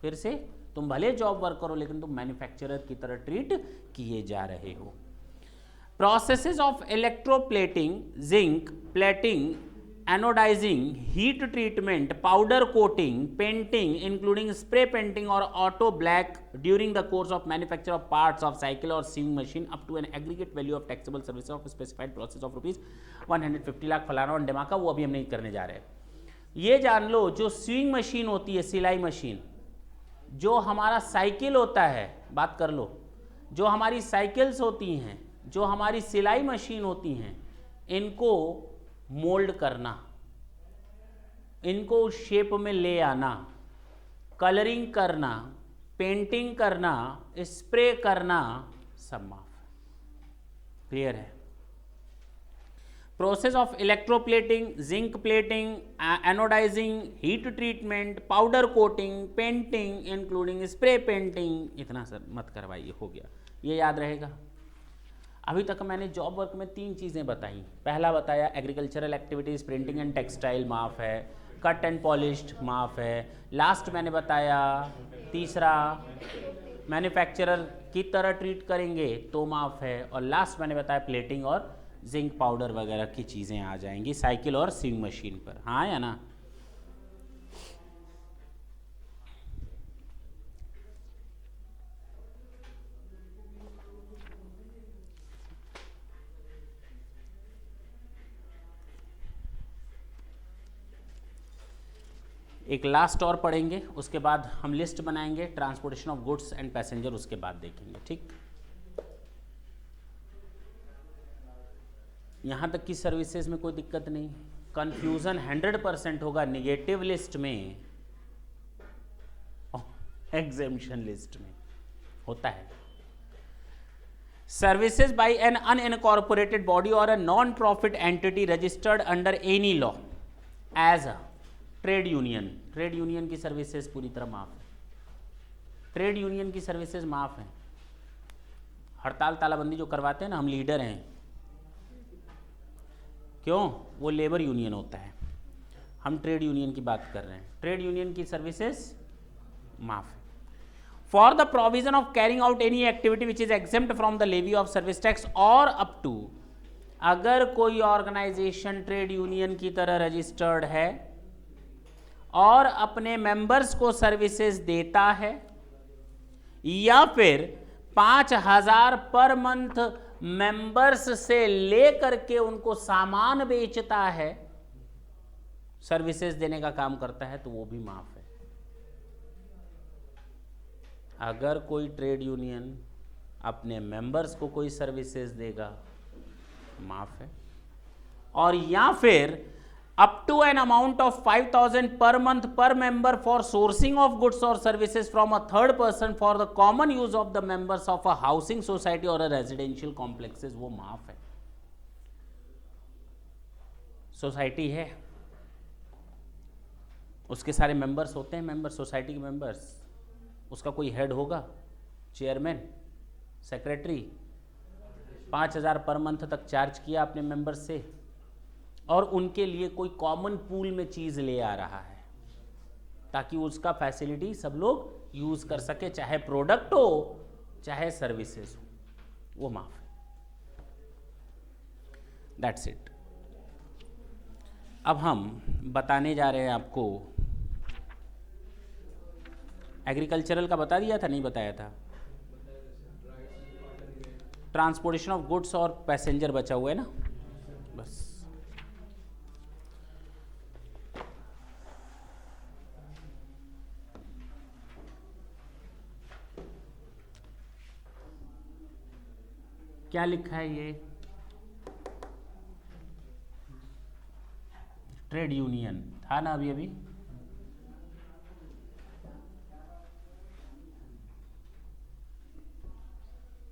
फिर से तुम भले जॉब वर्क करो लेकिन तुम मैन्युफैक्चरर की तरह ट्रीट किए जा रहे हो। Processes of electroplating, zinc plating, anodizing, heat treatment, powder coating, painting including spray painting or auto black during the course of manufacture of parts of cycle or sewing machine up to an aggregate value of taxable services of specified process of rupees 150 lakh फलाना और ढिमाका, वो अभी हम नहीं करने जा रहे हैं। ये जान लो जो स्विंग मशीन होती है, सिलाई मशीन, जो हमारा साइकिल होता है, बात कर लो, जो हमारी साइकिल्स होती हैं, जो हमारी सिलाई मशीन होती हैं, इनको मोल्ड करना, इनको उस शेप में ले आना, कलरिंग करना, पेंटिंग करना, स्प्रे करना, सब माफ है। क्लियर है? Process of electroplating, zinc plating, anodising, heat treatment, powder coating, painting including spray painting, इतना सर मत करवाइए, हो गया, ये याद रहेगा। अभी तक मैंने जॉब वर्क में 3 चीज़ें बताई। पहला बताया agricultural activities, printing and textile माफ़ है, कट एंड पॉलिश्ड माफ़ है। लास्ट मैंने बताया तीसरा मैन्युफैक्चरर की तरह ट्रीट करेंगे तो माफ़ है, और लास्ट मैंने बताया प्लेटिंग और जिंक पाउडर वगैरह की चीज़ें आ जाएंगी साइकिल और स्विंग मशीन पर। हाँ या ना? एक लास्ट और पढ़ेंगे, उसके बाद हम लिस्ट बनाएंगे, transportation of goods and passenger उसके बाद देखेंगे। ठीक, यहाँ तक की सर्विसेज में कोई दिक्कत नहीं। कंफ्यूजन 100% होगा निगेटिव लिस्ट में, एग्जेम्पशन लिस्ट में होता है। Services by an unincorporated body और a non profit entity registered under any law as a trade union. Trade union की सर्विसेज पूरी तरह माफ है। ट्रेड यूनियन की सर्विसेज माफ है। हड़ताल तालाबंदी जो करवाते हैं ना, हम लीडर हैं, क्यों? वो लेबर यूनियन होता है, हम ट्रेड यूनियन की बात कर रहे हैं। ट्रेड यूनियन की सर्विसेज माफ है। For the provision of carrying out any activity which is exempt from the levy of service tax और अप टू, अगर कोई ऑर्गेनाइजेशन ट्रेड यूनियन की तरह रजिस्टर्ड है और अपने मेंबर्स को सर्विसेज देता है, या फिर 5,000 पर मंथ मेंबर्स से लेकर के उनको सामान बेचता है, सर्विसेज देने का काम करता है, तो वो भी माफ है। अगर कोई ट्रेड यूनियन अपने मेंबर्स को कोई सर्विसेज देगा, माफ है। और या फिर up to an amount of 5,000 per month per member for sourcing of goods or services from a third person for the common use of the members of a housing society or a residential complexes, वो माफ है। Society है, उसके सारे members होते हैं, member society के members, उसका कोई हेड होगा, चेयरमैन, सेक्रेटरी, 5,000 पर मंथ तक चार्ज किया अपने मेंबर्स से, और उनके लिए कोई कॉमन पूल में चीज़ ले आ रहा है ताकि उसका फैसिलिटी सब लोग यूज़ कर सके, चाहे प्रोडक्ट हो चाहे सर्विसेज हो, वो माफ है। That's it. अब हम बताने जा रहे हैं आपको, एग्रीकल्चरल का बता दिया था, नहीं बताया था? ट्रांसपोर्टेशन ऑफ गुड्स और पैसेंजर बचा हुआ है ना, बस। क्या लिखा है ये? ट्रेड यूनियन था ना अभी अभी?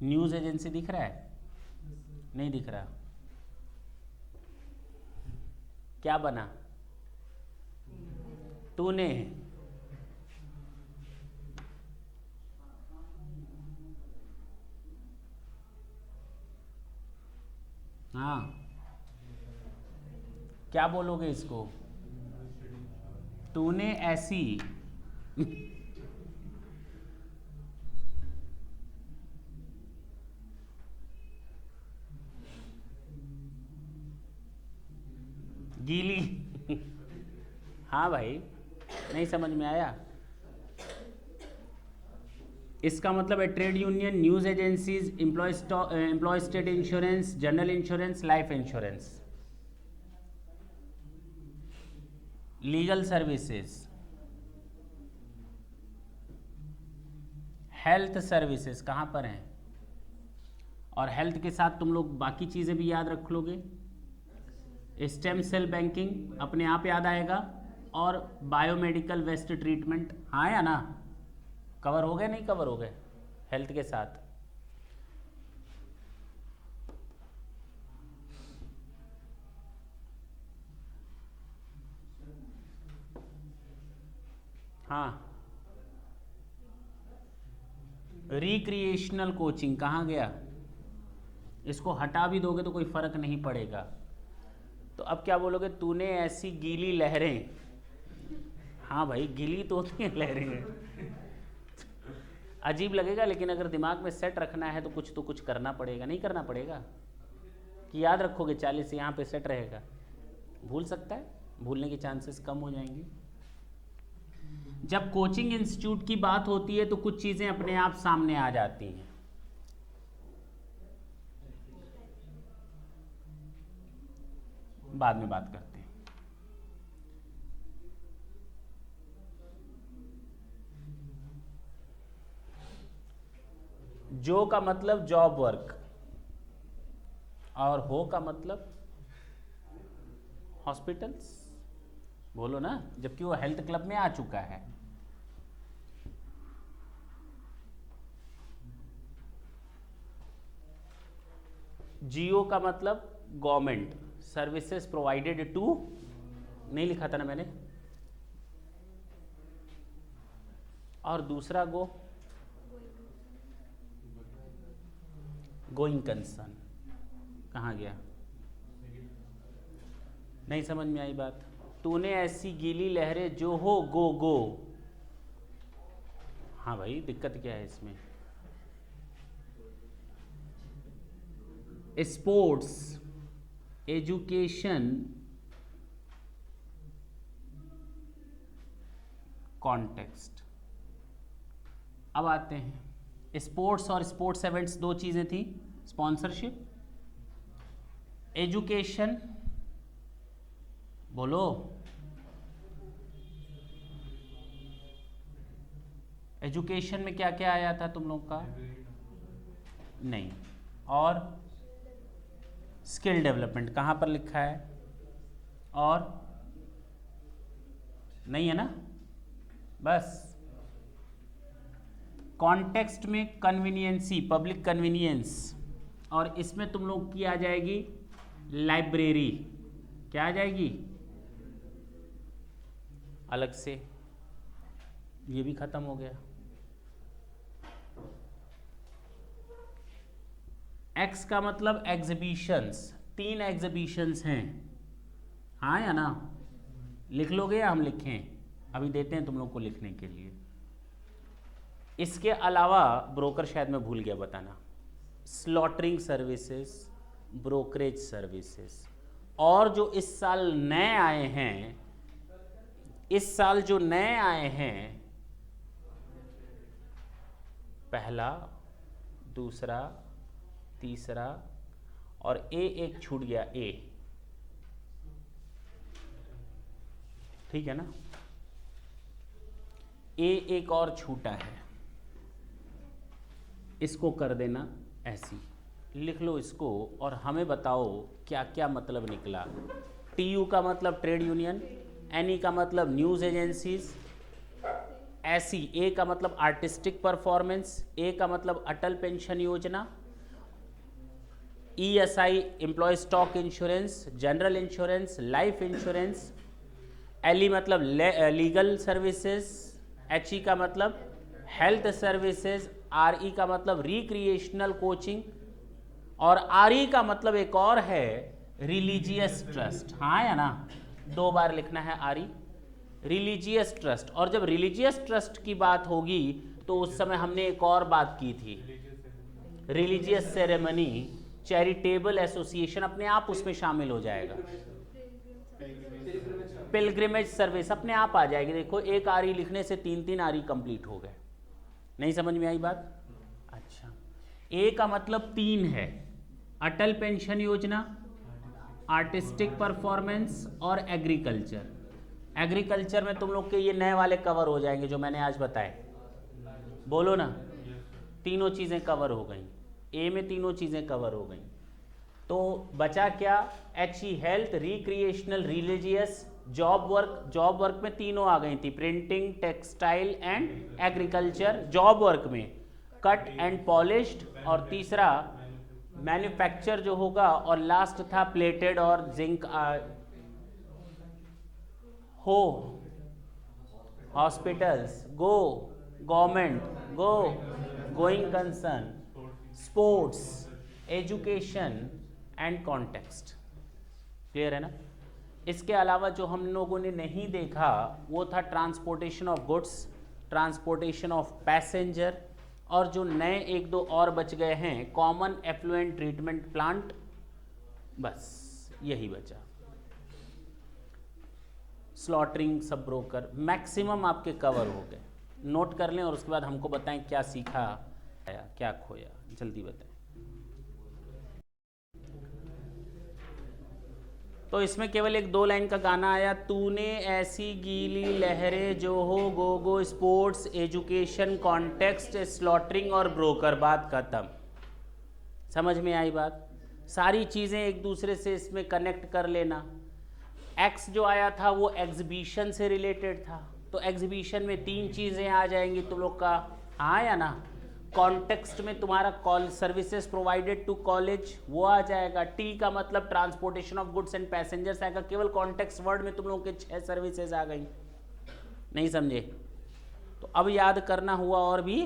न्यूज़ एजेंसी दिख रहा है? नहीं दिख रहा। क्या बना? तूने। हाँ, क्या बोलोगे इसको? तूने ऐसी गीली हाँ भाई, नहीं समझ में आया? इसका मतलब है trade union, news agencies, employ state insurance, general insurance, life insurance, legal services, health services कहाँ पर हैं? और हेल्थ के साथ तुम लोग बाकी चीज़ें भी याद रख लोगे। स्टेम सेल बैंकिंग अपने आप याद आएगा, और बायोमेडिकल वेस्ट ट्रीटमेंट, हाँ या ना? कवर हो गए, नहीं कवर हो गए हेल्थ के साथ? हाँ, रिक्रिएशनल कोचिंग कहाँ गया? इसको हटा भी दोगे तो कोई फर्क नहीं पड़ेगा। तो अब क्या बोलोगे? तूने ऐसी गीली लहरें, हाँ भाई गीली तो होती हैं लहरें, अजीब लगेगा, लेकिन अगर दिमाग में सेट रखना है तो कुछ करना पड़ेगा। नहीं करना पड़ेगा कि याद रखोगे 40 यहाँ पे सेट रहेगा? भूल सकता है, भूलने के चांसेस कम हो जाएंगे। जब कोचिंग इंस्टीट्यूट की बात होती है तो कुछ चीजें अपने आप सामने आ जाती हैं। बाद में बात करते हैं। जो का मतलब जॉब वर्क, और हो का मतलब हॉस्पिटल्स, बोलो ना, जबकि वो हेल्थ क्लब में आ चुका है। जियो का मतलब गवर्नमेंट सर्विसेज प्रोवाइडेड टू, नहीं लिखा था ना मैंने? और दूसरा गोइंग कंसर्न कहाँ गया? नहीं समझ में आई बात? तूने ऐसी गीली लहरें जो हो गो। हाँ भाई, दिक्कत क्या है इसमें? Sports, education, context. अब आते हैं स्पोर्ट्स और स्पोर्ट्स इवेंट्स, दो चीजें थी, स्पॉन्सरशिप, एजुकेशन, बोलो एजुकेशन में क्या क्या आया था तुम लोग का? नहीं। और स्किल डेवलपमेंट कहाँ पर लिखा है? और नहीं है ना? बस कॉन्टेक्स्ट में कन्वीनियंसी, पब्लिक कन्वीनियंस, और इसमें तुम लोग की आ जाएगी लाइब्रेरी। क्या आ जाएगी? अलग से, ये भी खत्म हो गया। एक्स का मतलब एग्जीबिशंस, 3 एग्जीबिशंस हैं, हाँ या ना? लिख लोगे या हम लिखें? अभी देते हैं तुम लोग को लिखने के लिए। इसके अलावा ब्रोकर शायद मैं भूल गया बताना, स्लॉटरिंग सर्विसेज, ब्रोकरेज सर्विसेज, और जो इस साल नए आए हैं, इस साल जो नए आए हैं, पहला, दूसरा, तीसरा, और एक छूट गया, ए, ठीक है ना? एक और छूटा है, इसको कर देना ऐसी, लिख लो इसको और हमें बताओ क्या क्या मतलब निकला। टीयू का मतलब ट्रेड यूनियन, एनई का मतलब न्यूज एजेंसीज, ऐसी ए का मतलब आर्टिस्टिक परफॉर्मेंस, ए का मतलब Atal pension Yojana, ESI employ stock insurance, general insurance, life insurance, LE मतलब लीगल सर्विसेज, एचई का मतलब हेल्थ सर्विसेज, आरई का मतलब रिक्रिएशनल कोचिंग, और आरई का मतलब एक और है रिलीजियस ट्रस्ट, हाँ या ना? 2 बार लिखना है आरई, रिलीजियस ट्रस्ट। और जब रिलीजियस ट्रस्ट की बात होगी तो उस समय हमने एक और बात की थी, रिलीजियस सेरेमनी, चैरिटेबल एसोसिएशन अपने आप उसमें शामिल हो जाएगा। पिलग्रिमेज सर्विस अपने आप आ जाएगी। देखो एक आरी लिखने से 3 आरी कंप्लीट हो गए। नहीं समझ में आई बात? अच्छा, ए का मतलब 3 है, अटल पेंशन योजना, आर्टिस्टिक परफॉर्मेंस और एग्रीकल्चर। एग्रीकल्चर में तुम लोग के ये नए वाले कवर हो जाएंगे जो मैंने आज बताए। बोलो ना, तीनों चीज़ें कवर हो गई, ए में तीनों चीज़ें कवर हो गई। तो बचा क्या? HE health, recreational, religious, job work. Job work में तीनों आ गई थी, printing, textile and agriculture job work में, कट एंड पॉलिश्ड, और तीसरा मैन्युफैक्चर जो होगा, और लास्ट था प्लेटेड और जिंक हो, hospitals, go, government, go, going concern, sports, education and context. Clear है ना? इसके अलावा जो हम लोगों ने नहीं देखा वो था transportation of goods, transportation of passenger, और जो नए 1-2 और बच गए हैं, कॉमन एफ्लुएंट ट्रीटमेंट प्लांट, बस यही बचा। स्लॉटरिंग, सब ब्रोकर, मैक्सिमम आपके कवर हो गए। नोट कर लें और उसके बाद हमको बताएं क्या सीखा, क्या खोया, जल्दी बताएं। तो इसमें केवल एक 2 लाइन का गाना आया, तूने ऐसी गीली लहरें जो हो, go go, sports, education, context, slaughtering और ब्रोकर। बात खत्म। समझ में आई बात? सारी चीज़ें एक दूसरे से इसमें कनेक्ट कर लेना। एक्स जो आया था वो एग्जीबिशन से रिलेटेड था, तो एग्जीबिशन में 3 चीज़ें आ जाएंगी तुम लोग का, हाँ या ना? कॉन्टेक्स्ट में तुम्हारा call services provided to college, वो आ जाएगा। टी का मतलब transportation of goods and passengers आएगा। केवल कॉन्टेक्स्ट वर्ड में तुम लोगों के 6 सर्विसेज आ गई। नहीं समझे? तो अब याद करना हुआ और भी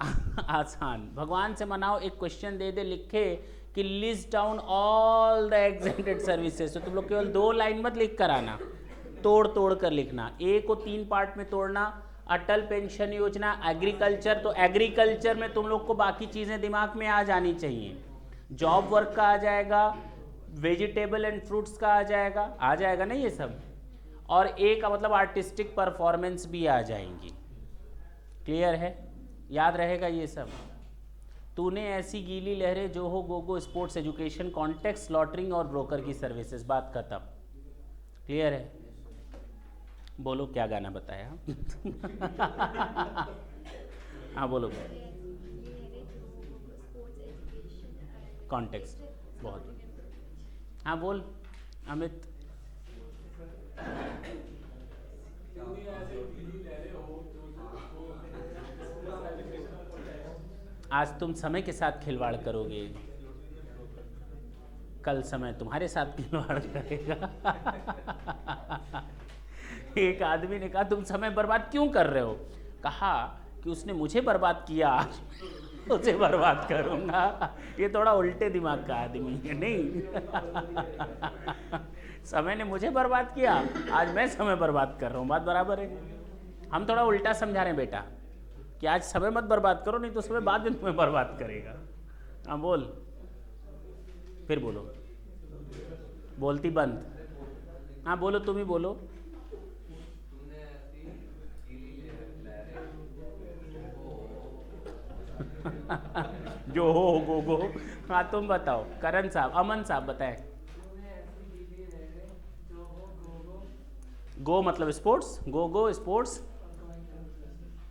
आसान। भगवान से मनाओ, एक क्वेश्चन दे दे लिखे कि list down all the exempted services, तो तुम लोग केवल 2 लाइन मत लिख कर आना, तोड़ तोड़ कर लिखना। ए को 3 पार्ट में तोड़ना, अटल पेंशन योजना, एग्रीकल्चर, तो एग्रीकल्चर में तुम लोग को बाकी चीज़ें दिमाग में आ जानी चाहिए। जॉब वर्क का आ जाएगा, वेजिटेबल एंड फ्रूट्स का आ जाएगा ना ये सब, और ए का मतलब आर्टिस्टिक परफॉर्मेंस भी आ जाएंगी। क्लियर है? याद रहेगा ये सब। तूने ऐसी गीली लहरें जो हो, go go, sports, education, context, lautering और ब्रोकर की सर्विसेज। बात खत्म। क्लियर है? बोलो क्या गाना बताया? हाँ बोलो। कॉन्टेक्स्ट, बहुत। हाँ बोल अमित। आज तुम समय के साथ खिलवाड़ करोगे, कल समय तुम्हारे साथ खिलवाड़ करेगा। एक आदमी ने कहा तुम समय बर्बाद क्यों कर रहे हो? कहा कि उसने मुझे बर्बाद किया, आज उसे बर्बाद करूंगा। ये थोड़ा उल्टे दिमाग का आदमी है, नहीं? समय ने मुझे बर्बाद किया, आज मैं समय बर्बाद कर रहा हूँ। बात बराबर है। हम थोड़ा उल्टा समझा रहे हैं बेटा कि आज समय मत बर्बाद करो, नहीं तो समय बाद में तुम्हें बर्बाद करेगा। हाँ बोल, फिर बोलो। बोलती बंद। हाँ बोलो, तुम ही बोलो। जो हो गो गो। हाँ तुम बताओ, करण साहब, अमन साहब बताएं। गो मतलब स्पोर्ट्स, गो गो स्पोर्ट्स,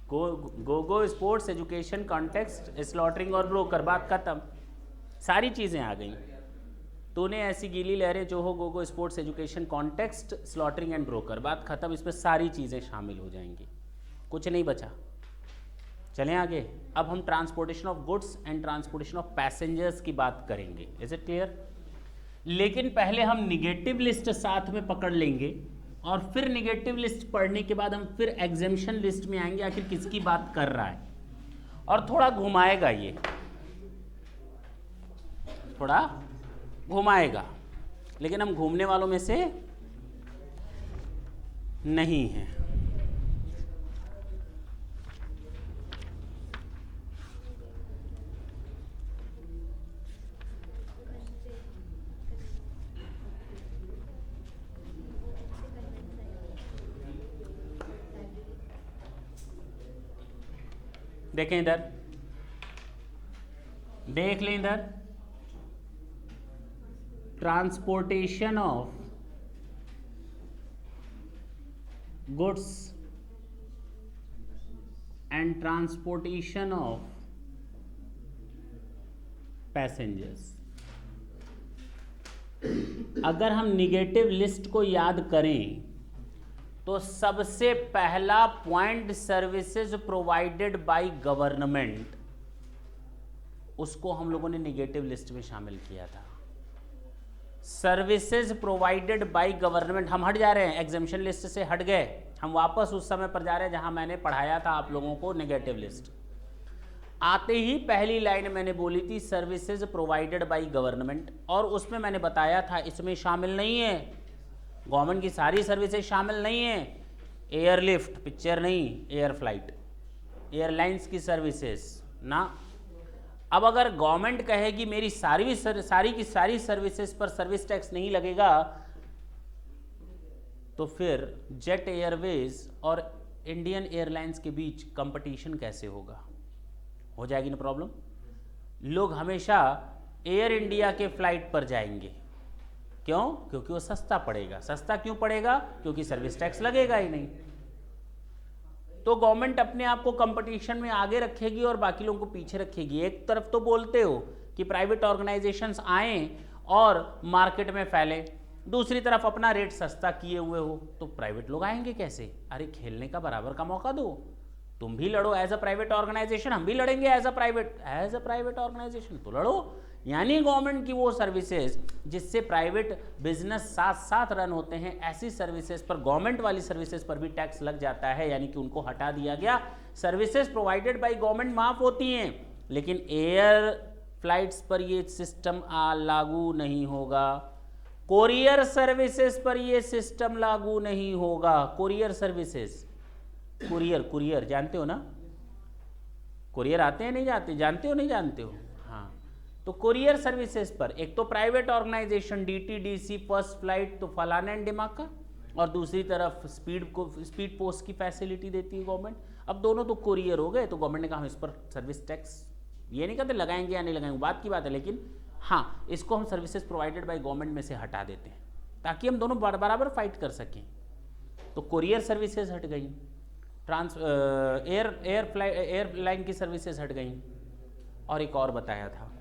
गो go sports, education, context, slaughtering और ब्रोकर। बात खत्म। सारी चीज़ें आ गई। तूने ऐसी गीली लहरें जो हो, go go, sports, education, context, slaughtering and broker. बात खत्म। इसमें सारी चीज़ें शामिल हो जाएंगी, कुछ नहीं बचा। चलें आगे। अब हम transportation of goods and transportation of passengers की बात करेंगे। Is it clear? लेकिन पहले हम निगेटिव लिस्ट साथ में पकड़ लेंगे, और फिर निगेटिव लिस्ट पढ़ने के बाद हम फिर एग्जेम्पशन लिस्ट में आएंगे, आखिर किसकी बात कर रहा है। और थोड़ा घुमाएगा, ये थोड़ा घुमाएगा, लेकिन हम घूमने वालों में से नहीं हैं। देखें इधर, देख लें इधर, transportation of goods and transportation of passengers. अगर हम निगेटिव लिस्ट को याद करें तो सबसे पहला point services provided by government, उसको हम लोगों ने निगेटिव लिस्ट में शामिल किया था। सर्विसेज प्रोवाइडेड बाय गवर्नमेंट, हम हट जा रहे हैं, एग्जेम्पशन लिस्ट से हट गए, हम वापस उस समय पर जा रहे हैं जहां मैंने पढ़ाया था आप लोगों को निगेटिव लिस्ट। आते ही पहली लाइन मैंने बोली थी सर्विसेज प्रोवाइडेड बाय गवर्नमेंट, और उसमें मैंने बताया था इसमें शामिल नहीं है, गवर्नमेंट की सारी सर्विसेज शामिल नहीं है, एयरलिफ्ट पिक्चर नहीं, एयर फ्लाइट, एयरलाइंस की सर्विसेज ना। अब अगर गवर्नमेंट कहेगी मेरी सारी की सारी सर्विसेज पर सर्विस टैक्स नहीं लगेगा, तो फिर जेट एयरवेज और इंडियन एयरलाइंस के बीच कंपटीशन कैसे होगा? हो जाएगी ना प्रॉब्लम। लोग हमेशा एयर इंडिया के फ्लाइट पर जाएंगे, क्यों? क्योंकि वो सस्ता पड़ेगा। सस्ता क्यों पड़ेगा? क्योंकि सर्विस टैक्स लगेगा ही नहीं। तो गवर्नमेंट अपने आप को कंपटीशन में आगे रखेगी और बाकी लोगों को पीछे रखेगी। एक तरफ तो बोलते हो कि प्राइवेट ऑर्गेनाइजेशंस आए और मार्केट में फैले, दूसरी तरफ अपना रेट सस्ता किए हुए हो, तो प्राइवेट लोग आएंगे कैसे? अरे खेलने का बराबर का मौका दो, तुम भी लड़ो एज अ प्राइवेट ऑर्गेनाइजेशन, हम भी लड़ेंगे एज अ प्राइवेट ऑर्गेनाइजेशन, तो लड़ो। यानी गवर्नमेंट की वो सर्विसेज जिससे प्राइवेट बिजनेस साथ साथ रन होते हैं, ऐसी सर्विसेज पर, गवर्नमेंट वाली सर्विसेज पर भी टैक्स लग जाता है, यानी कि उनको हटा दिया गया। सर्विसेज प्रोवाइडेड बाय गवर्नमेंट माफ होती हैं, लेकिन एयर फ्लाइट्स पर ये सिस्टम लागू नहीं होगा। कोरियर सर्विसेज पर ये सिस्टम लागू नहीं होगा। कोरियर सर्विसेज, कुरियर जानते हो ना? कुरियर आते हैं नहीं जाते? जानते हो नहीं जानते हो? हाँ, तो कुरियर सर्विसेज पर एक तो private organisation DTDC first flight तो फलाना एंड डिमाका, और दूसरी तरफ स्पीड पोस्ट की फैसिलिटी देती है गवर्नमेंट। अब दोनों तो कुरियर हो गए, तो गवर्नमेंट ने कहा हम इस पर सर्विस टैक्स, ये नहीं कहते लगाएंगे या नहीं लगाएंगे, बात की बात है, लेकिन हाँ इसको हम सर्विसेज प्रोवाइडेड बाय गवर्नमेंट में से हटा देते हैं ताकि हम दोनों बराबर फाइट कर सकें। तो कुरियर सर्विसेज हट गई, एयरलाइन की सर्विसेज हट गई, और एक और बताया था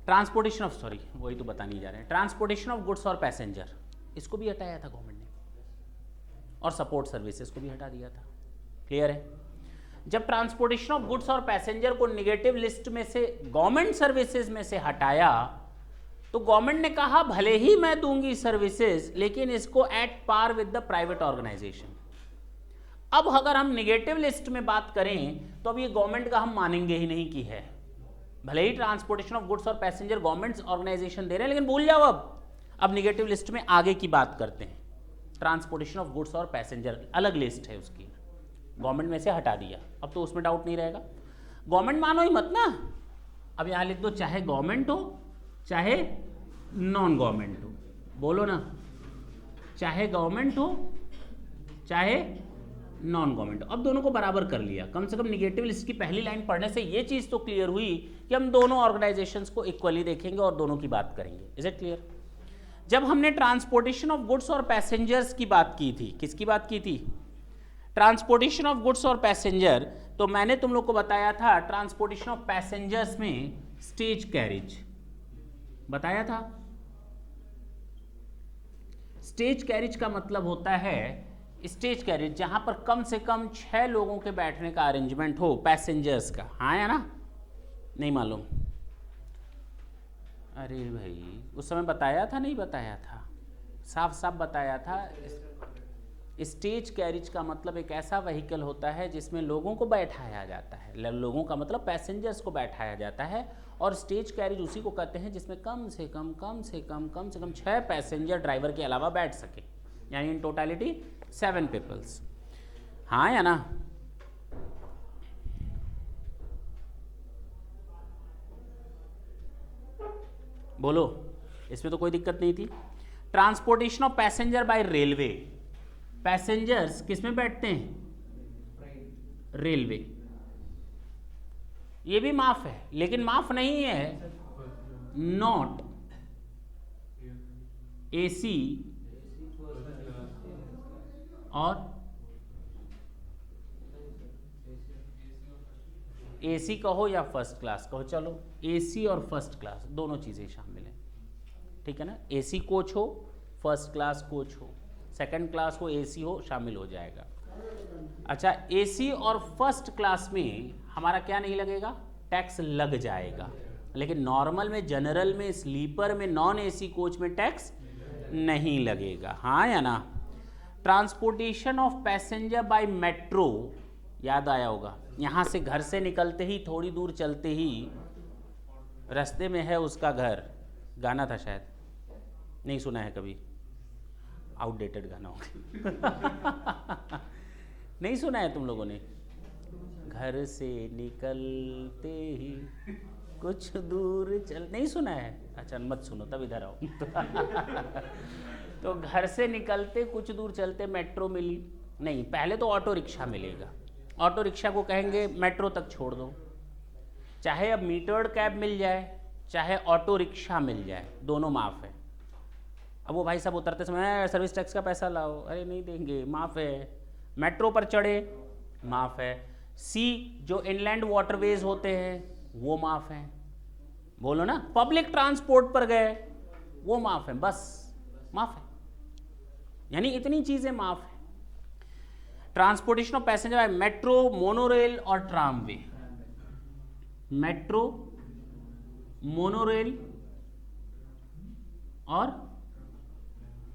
ट्रांसपोर्टेशन ऑफ, सॉरी वही तो बता नहीं जा रहे हैं, ट्रांसपोर्टेशन ऑफ गुड्स और पैसेंजर, इसको भी हटाया था गवर्नमेंट ने, और सपोर्ट सर्विसेज को भी हटा दिया था। क्लियर है? जब ट्रांसपोर्टेशन ऑफ गुड्स और पैसेंजर को निगेटिव लिस्ट में से गवर्नमेंट सर्विसेज में से हटाया, तो गवर्नमेंट ने कहा भले ही मैं दूंगी सर्विसेज, लेकिन इसको at par with the private organisation. अब अगर हम निगेटिव लिस्ट में बात करें तो अब ये गवर्नमेंट का हम मानेंगे ही नहीं कि है, भले ही ट्रांसपोर्टेशन ऑफ गुड्स और पैसेंजर गवर्नमेंट ऑर्गेनाइजेशन दे रहे हैं, लेकिन भूल जाओ अब निगेटिव लिस्ट में आगे की बात करते हैं। ट्रांसपोर्टेशन ऑफ गुड्स और पैसेंजर अलग लिस्ट है उसकी, गवर्नमेंट में से हटा दिया, अब तो उसमें डाउट नहीं रहेगा। गवर्नमेंट मानो ही मत ना, अब यहां लिख दो चाहे गवर्नमेंट हो चाहे नॉन गवर्नमेंट हो, बोलो ना, चाहे गवर्नमेंट हो चाहे नॉन गवर्नमेंट। अब दोनों को बराबर कर लिया, कम से कम निगेटिव लिस्ट की पहली लाइन पढ़ने से ये चीज तो क्लियर हुई कि हम दोनों ऑर्गेनाइजेशंस को इक्वली देखेंगे और दोनों की बात करेंगे। Is it clear? जब हमने ट्रांसपोर्टेशन ऑफ गुड्स और पैसेंजर्स की बात की थी, किसकी बात की थी? ट्रांसपोर्टेशन ऑफ गुड्स और पैसेंजर, तो मैंने तुम लोग को बताया था ट्रांसपोर्टेशन ऑफ पैसेंजर्स में स्टेज कैरिज बताया था। स्टेज कैरिज का मतलब होता है, स्टेज कैरिज जहां पर कम से कम 6 लोगों के बैठने का अरेंजमेंट हो पैसेंजर्स का। हाँ या ना? नहीं मालूम? अरे भाई उस समय बताया था, नहीं बताया था? साफ साफ बताया था। स्टेज कैरिज का मतलब एक ऐसा व्हीकल होता है जिसमें लोगों को बैठाया जाता है, लोगों का मतलब पैसेंजर्स को बैठाया जाता है, और स्टेज कैरिज उसी को कहते हैं जिसमें कम से कम 6 पैसेंजर ड्राइवर के अलावा बैठ सके, यानी इन टोटलिटी 7 पीपल्स। हाँ या ना? बोलो, इसमें तो कोई दिक्कत नहीं थी। Transportation of passenger by railway, passengers किस में बैठते हैं? रेलवे, ये भी माफ है, लेकिन माफ नहीं है नॉट एसी और एसी कहो या फर्स्ट क्लास कहो, चलो एसी और फर्स्ट क्लास दोनों चीज़ें शामिल हैं, ठीक है ना। एसी कोच हो, फर्स्ट क्लास कोच हो, सेकंड क्लास हो, एसी हो, शामिल हो जाएगा। अच्छा, एसी और फर्स्ट क्लास में हमारा क्या नहीं लगेगा, टैक्स लग जाएगा, लेकिन नॉर्मल में, जनरल में, स्लीपर में, नॉन एसी कोच में टैक्स नहीं लगेगा, हाँ या ना। Transportation of passenger by metro, याद आया होगा, यहाँ से घर से निकलते ही थोड़ी दूर चलते ही रास्ते में है उसका घर, गाना था शायद, नहीं सुना है कभी, आउटडेटेड गाना हो गया नहीं सुना है तुम लोगों ने, घर से निकलते ही कुछ दूर चल, नहीं सुना है, अच्छा मत सुनो तब इधर आओ तो घर से निकलते कुछ दूर चलते मेट्रो मिली नहीं, पहले तो ऑटो रिक्शा मिलेगा, ऑटो रिक्शा को कहेंगे मेट्रो तक छोड़ दो, चाहे अब मीटर्ड कैब मिल जाए चाहे ऑटो रिक्शा मिल जाए, दोनों माफ़ है। अब वो भाई साहब उतरते समय सर्विस टैक्स का पैसा लाओ, अरे नहीं देंगे, माफ़ है। मेट्रो पर चढ़े, माफ़ है। सी जो इनलैंड वाटरवेज होते हैं वो माफ़ हैं, बोलो ना। पब्लिक ट्रांसपोर्ट पर गए वो माफ़ है, बस माफ़ है, यानी इतनी चीज़ें माफ़ है। Transportation of passenger by metro, monorail और ट्रामवे, मेट्रो, मोनोरेल और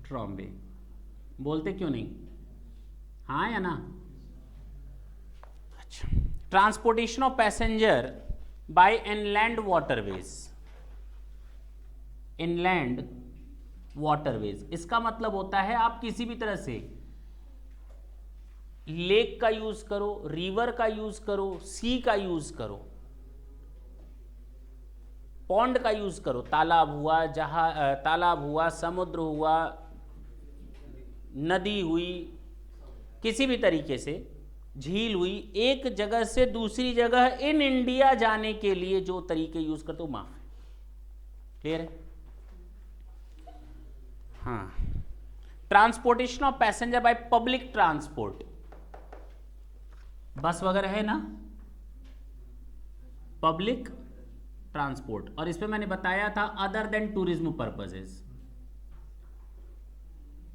ट्रामवे, बोलते क्यों नहीं, हाँ या ना। अच्छा, transportation of passenger by inland waterways, inland waterways, इसका मतलब होता है आप किसी भी तरह से लेक का यूज करो, रिवर का यूज करो, सी का यूज करो, पॉन्ड का यूज करो, तालाब हुआ, तालाब हुआ, समुद्र हुआ, नदी हुई, किसी भी तरीके से झील हुई, एक जगह से दूसरी जगह इन इंडिया जाने के लिए जो तरीके यूज करते हो माफ है, क्लियर है। हाँ, transportation of passenger by public transport, बस वगैरह है ना, पब्लिक ट्रांसपोर्ट, और इस पे मैंने बताया था अदर देन टूरिज्म पर्पसेस,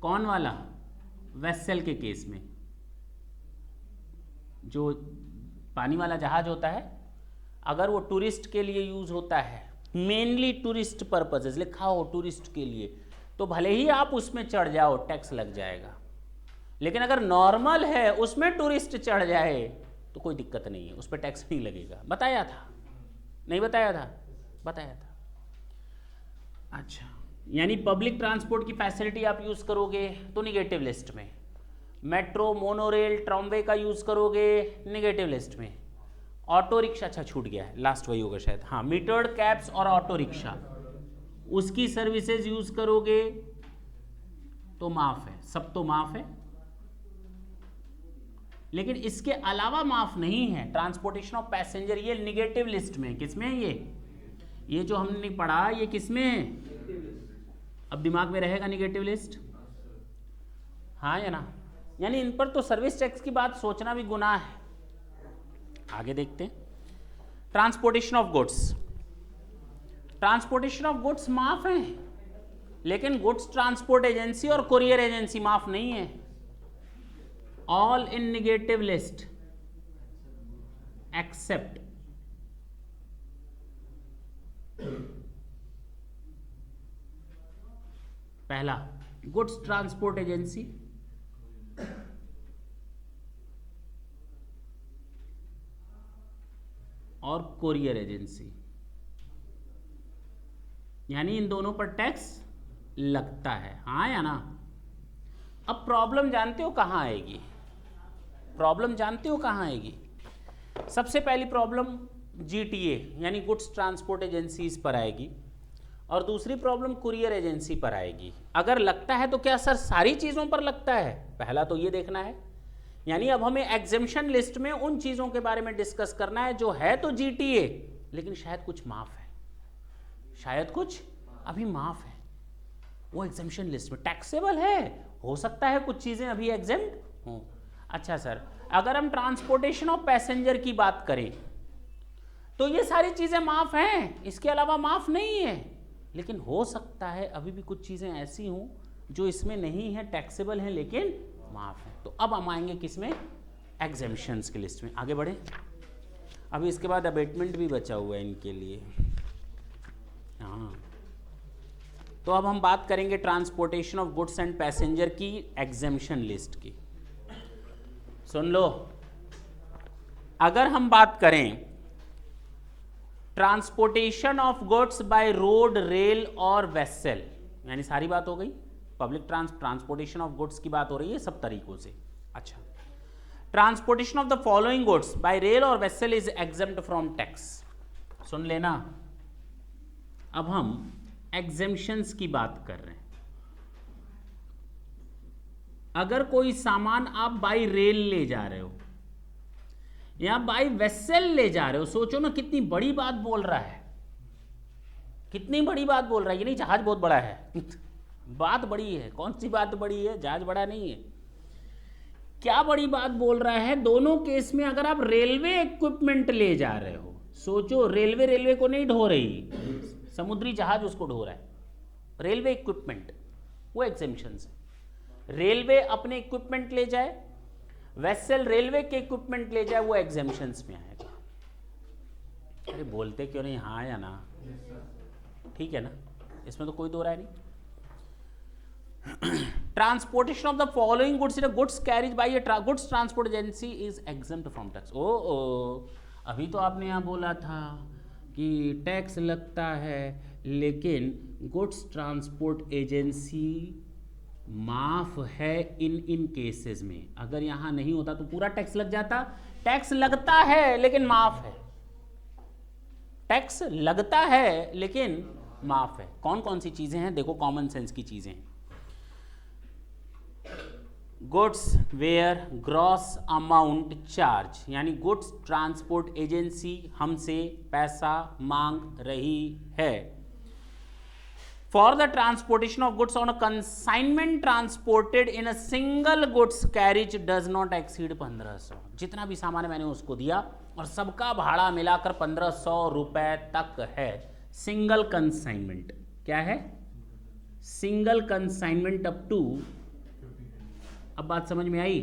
कौन वाला, वेसल के केस में, जो पानी वाला जहाज होता है, अगर वो टूरिस्ट के लिए यूज होता है, मेनली टूरिस्ट पर्पसेस लिखा हो टूरिस्ट के लिए, तो भले ही आप उसमें चढ़ जाओ टैक्स लग जाएगा, लेकिन अगर नॉर्मल है उसमें टूरिस्ट चढ़ जाए तो कोई दिक्कत नहीं है, उस पर टैक्स नहीं लगेगा। बताया था, नहीं बताया था, बताया था। अच्छा, यानी पब्लिक ट्रांसपोर्ट की फैसिलिटी आप यूज करोगे तो निगेटिव लिस्ट में, मेट्रो, मोनोरेल, ट्रामवे का यूज करोगे निगेटिव लिस्ट में, ऑटो रिक्शा, अच्छा छूट गया है, लास्ट वही होगा शायद, हाँ, मीटर्ड कैब्स और ऑटो रिक्शा, उसकी सर्विसेज यूज करोगे तो माफ है, सब तो माफ है, लेकिन इसके अलावा माफ नहीं है ट्रांसपोर्टेशन ऑफ पैसेंजर, ये निगेटिव लिस्ट में, किसमें है ये जो हमने पढ़ा ये किसमें है, अब दिमाग में रहेगा निगेटिव लिस्ट, हाँ या ना। यानी इन पर तो सर्विस टैक्स की बात सोचना भी गुनाह है। आगे देखते हैं, transportation of goods, transportation of goods माफ है, लेकिन गुड्स ट्रांसपोर्ट एजेंसी और कुरियर एजेंसी माफ नहीं है, all in negative list except पहला गुड्स ट्रांसपोर्ट एजेंसी, और कुरियर एजेंसी, यानी इन दोनों पर टैक्स लगता है, हाँ या ना। अब प्रॉब्लम जानते हो कहाँ आएगी, प्रॉब्लम जानते हो कहाँ आएगी, सबसे पहली प्रॉब्लम जीटीए यानी गुड्स ट्रांसपोर्ट एजेंसीज पर आएगी, और दूसरी प्रॉब्लम कुरियर एजेंसी पर आएगी। अगर लगता है तो क्या सर सारी चीज़ों पर लगता है, पहला तो ये देखना है यानी अब हमें एग्जेम्पशन लिस्ट में उन चीजों के बारे में डिस्कस करना है जो है तो जीटीए लेकिन शायद कुछ माफ है, शायद कुछ अभी माफ है, वो एग्जेम्पशन लिस्ट में टैक्सेबल है, हो सकता है कुछ चीजें अभी एग्जेम्प्ट हो। अच्छा सर, अगर हम ट्रांसपोर्टेशन ऑफ पैसेंजर की बात करें तो ये सारी चीजें माफ हैं, इसके अलावा माफ नहीं है, लेकिन हो सकता है अभी भी कुछ चीजें ऐसी हों जो इसमें नहीं है, टैक्सेबल हैं लेकिन माफ है। तो अब हम आएंगे किसमें, एग्जेम्पशंस की लिस्ट में। आगे बढ़े, अभी इसके बाद अबेटमेंट भी बचा हुआ है इनके लिए। हाँ, तो अब हम बात करेंगे transportation of goods and passenger की एग्जेम्पशन लिस्ट की। सुन लो, अगर हम बात करें transportation of goods by road, rail और वेसल, यानी सारी बात हो गई, पब्लिक ट्रांसपोर्टेशन ऑफ गुड्स की बात हो रही है सब तरीकों से। अच्छा, transportation of the following goods by rail और vessel is exempt from tax. सुन लेना, अब हम एग्जेम्पशंस की बात कर रहे हैं। अगर कोई सामान आप बाय रेल ले जा रहे हो या बाय वेसल ले जा रहे हो, सोचो ना कितनी बड़ी बात बोल रहा है, कितनी बड़ी बात बोल रहा है। ये नहीं जहाज बहुत बड़ा है बात बड़ी है, कौन सी बात बड़ी है, जहाज बड़ा नहीं है। क्या बड़ी बात बोल रहा है, दोनों केस में अगर आप रेलवे इक्विपमेंट ले जा रहे हो, सोचो रेलवे को नहीं ढो रही, समुद्री जहाज उसको ढो रहा है, रेलवे इक्विपमेंट, वो एग्जेम्पशन है। रेलवे अपने इक्विपमेंट ले जाए, वेसल रेलवे के इक्विपमेंट ले जाए, वो एग्जेम्पशंस में आएगा। अरे बोलते क्यों नहीं, हाँ या ना, ठीक है ना, इसमें तो कोई दो राय नहीं। Transportation of the following goods in goods carriage by a goods transport agency is exempt from tax. ओ अभी तो आपने यहाँ बोला था कि टैक्स लगता है लेकिन गुड्स ट्रांसपोर्ट एजेंसी माफ है इन केसेस में। अगर यहां नहीं होता तो पूरा टैक्स लग जाता। टैक्स लगता है लेकिन माफ है, टैक्स लगता है लेकिन माफ है। कौन कौन सी चीजें हैं, देखो कॉमन सेंस की चीजें। Goods where gross amount charge, यानी गुड्स ट्रांसपोर्ट एजेंसी हमसे पैसा मांग रही है for the transportation of goods on a consignment transported in a single goods carriage does not exceed 1500। जितना भी सामान मैंने उसको दिया और सबका भाड़ा मिलाकर 1500 रुपए तक है। सिंगल कंसाइनमेंट क्या है, सिंगल कंसाइनमेंट अप टू, अब बात समझ में आई,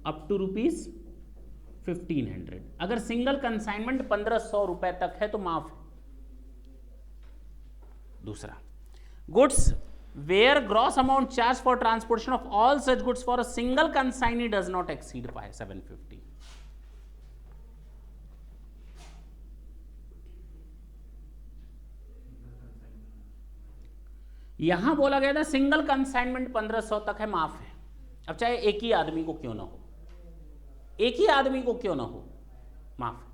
अप टू ₹1500। अगर सिंगल कंसाइनमेंट 1500 रुपए तक है तो माफ है। दूसरा, goods where gross amount charge for transportation of all such goods for a single consignee does not exceed 750। यहां बोला गया था सिंगल कंसाइनमेंट 1500 तक है, माफ है। अब चाहे एक ही आदमी को क्यों ना हो, एक ही आदमी को क्यों ना हो, माफ है।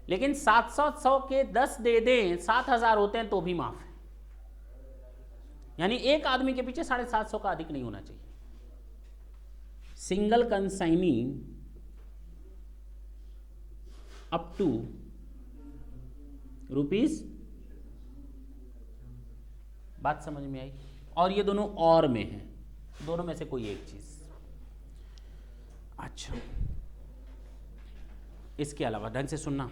लेकिन 700 के 10 दे दें, 7000 होते हैं तो भी माफ है। यानी एक आदमी के पीछे 750 का अधिक नहीं होना चाहिए। सिंगल कंसाइनी अप टू ₹, बात समझ में आई। और ये दोनों और में है, दोनों में से कोई एक चीज। अच्छा, इसके अलावा ढंग से सुनना,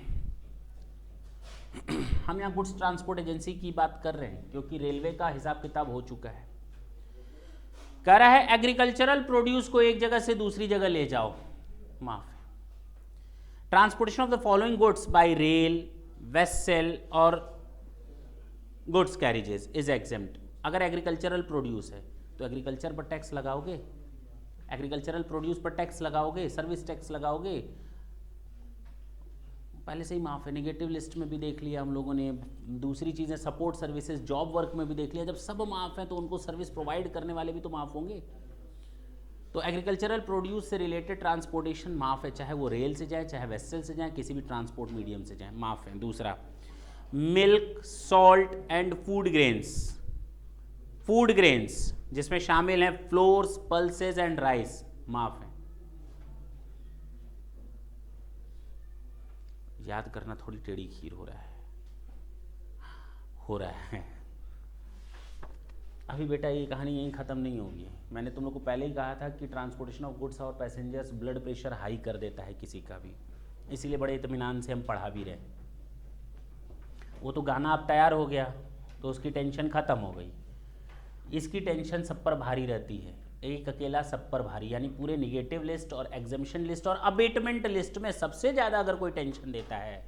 हम यहाँ गुड्स ट्रांसपोर्ट एजेंसी की बात कर रहे हैं क्योंकि रेलवे का हिसाब किताब हो चुका है। कह रहा है एग्रीकल्चरल प्रोड्यूस को एक जगह से दूसरी जगह ले जाओ, माफ है। Transportation of the following goods by rail, vessel और गुड्स कैरिजेस इज एग्जेम्प्ट। अगर एग्रीकल्चरल प्रोड्यूस है तो एग्रीकल्चर पर टैक्स लगाओगे, एग्रीकल्चरल प्रोड्यूस पर टैक्स लगाओगे, सर्विस टैक्स लगाओगे, पहले से ही माफ है। नेगेटिव लिस्ट में भी देख लिया हम लोगों ने। दूसरी चीज़ें सपोर्ट सर्विसेज, जॉब वर्क में भी देख लिया। जब सब माफ है तो उनको सर्विस प्रोवाइड करने वाले भी तो माफ होंगे। तो एग्रीकल्चरल प्रोड्यूस से रिलेटेड ट्रांसपोर्टेशन माफ है, चाहे वो रेल से जाए, चाहे वेसल से जाए, किसी भी ट्रांसपोर्ट मीडियम से जाए, माफ है। दूसरा, milk, salt and food grains, food grains जिसमें शामिल हैं फ्लोर्स, पल्सेस एंड राइस, माफ है। याद करना, थोड़ी टेढ़ी खीर हो रहा है। अभी बेटा ये कहानी यहीं ख़त्म नहीं होगी। मैंने तुम लोग को पहले ही कहा था कि ट्रांसपोर्टेशन ऑफ गुड्स और पैसेंजर्स ब्लड प्रेशर हाई कर देता है किसी का भी, इसीलिए बड़े इत्मीनान से हम पढ़ा भी रहे। वो तो गाना अब तैयार हो गया तो उसकी टेंशन ख़त्म हो गई। इसकी टेंशन सब पर भारी रहती है, एक अकेला सब पर भारी, यानी पूरे निगेटिव लिस्ट और एग्जामिशन लिस्ट और अबेटमेंट लिस्ट में सबसे ज़्यादा अगर कोई टेंशन देता है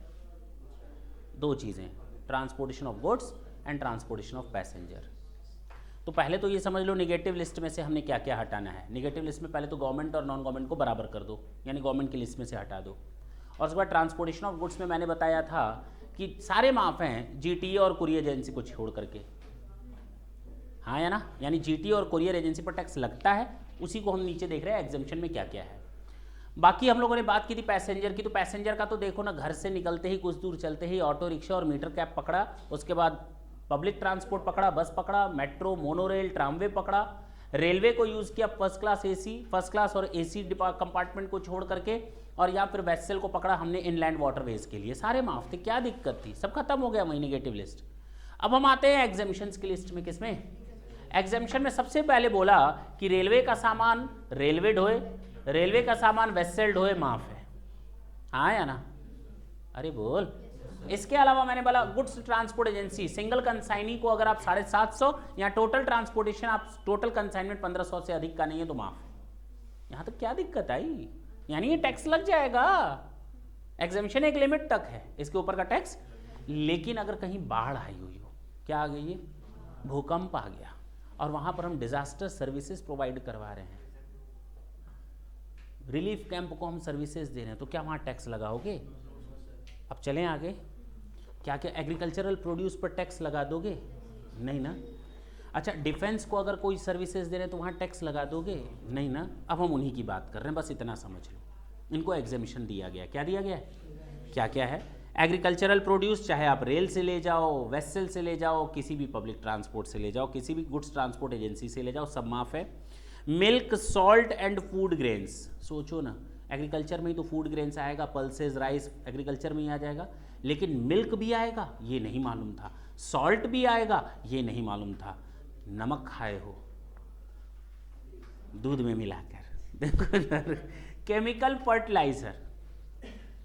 दो चीज़ें, transportation of goods and transportation of passenger. तो पहले तो ये समझ लो निगेटिव लिस्ट में से हमने क्या क्या हटाना है। निगेटिव लिस्ट में पहले तो गवर्नमेंट और नॉन गवर्नमेंट को बराबर कर दो, यानी गवर्नमेंट की लिस्ट में से हटा दो। और उसके बाद ट्रांसपोर्टेशन ऑफ गुड्स में मैंने बताया था कि सारे माफ हैं जीटीए और कुरियर एजेंसी को छोड़ करके, हाँ या ना, यानी जीटीए और कुरियर एजेंसी पर टैक्स लगता है, उसी को हम नीचे देख रहे हैं एग्जम्पशन में क्या क्या है। बाकी हम लोगों ने बात की थी पैसेंजर की, तो पैसेंजर का तो देखो ना, घर से निकलते ही कुछ दूर चलते ही ऑटो रिक्शा और मीटर कैब पकड़ा, उसके बाद पब्लिक ट्रांसपोर्ट पकड़ा, बस पकड़ा, मेट्रो, मोनोरेल, ट्रामवे पकड़ा, रेलवे को यूज़ किया first class AC, first class और एसी कंपार्टमेंट को छोड़ करके, और या फिर वेसल को पकड़ा हमने इनलैंड वाटरवेज के लिए। सारे माफ थे, क्या दिक्कत थी, सब खत्म हो गया वही निगेटिव लिस्ट। अब हम आते हैं एग्जामिशंस की लिस्ट में। किसमें? एग्जामिशन में सबसे पहले बोला कि रेलवे का सामान रेलवे ढोए, रेलवे का सामान वेसल ढोए, माफ है, हाँ या ना? अरे बोल। इसके अलावा मैंने बोला goods transport agency single consignee को अगर आप 750 या टोटल ट्रांसपोर्टेशन आप टोटल कंसाइनमेंट 1500 से अधिक का नहीं है तो माफ है। यहाँ तक क्या दिक्कत आई? यानी ये टैक्स लग जाएगा, एग्जामिशन एक लिमिट तक है इसके ऊपर का टैक्स। लेकिन अगर कहीं बाढ़ आई हुई हो, क्या आ गई है, भूकंप आ गया, और वहां पर हम डिजास्टर सर्विसेज प्रोवाइड करवा रहे हैं, रिलीफ कैंप को हम सर्विसेज दे रहे हैं, तो क्या वहां टैक्स लगाओगे? अब चलें आगे। क्या क्या एग्रीकल्चरल प्रोड्यूस पर टैक्स लगा दोगे? नहीं ना। अच्छा, डिफेंस को अगर कोई सर्विसेज दे रहे हैं तो वहाँ टैक्स लगा दोगे? नहीं ना। अब हम उन्हीं की बात कर रहे हैं, बस इतना समझ लो। इनको एग्जामिशन दिया गया, क्या दिया गया है, क्या क्या है? एग्रीकल्चरल प्रोड्यूस, चाहे आप रेल से ले जाओ, वेसल से ले जाओ, किसी भी पब्लिक ट्रांसपोर्ट से ले जाओ, किसी भी गुड्स ट्रांसपोर्ट एजेंसी से ले जाओ, सब माफ है। Milk, salt and food grains, सोचो ना, एग्रीकल्चर में ही तो फूड ग्रेन्स आएगा, पल्सेस, राइस एग्रीकल्चर में ही आ जाएगा, लेकिन मिल्क भी आएगा ये नहीं मालूम था, सॉल्ट भी आएगा ये नहीं मालूम था। नमक खाए हो दूध में मिलाकर, केमिकल फर्टिलाइजर,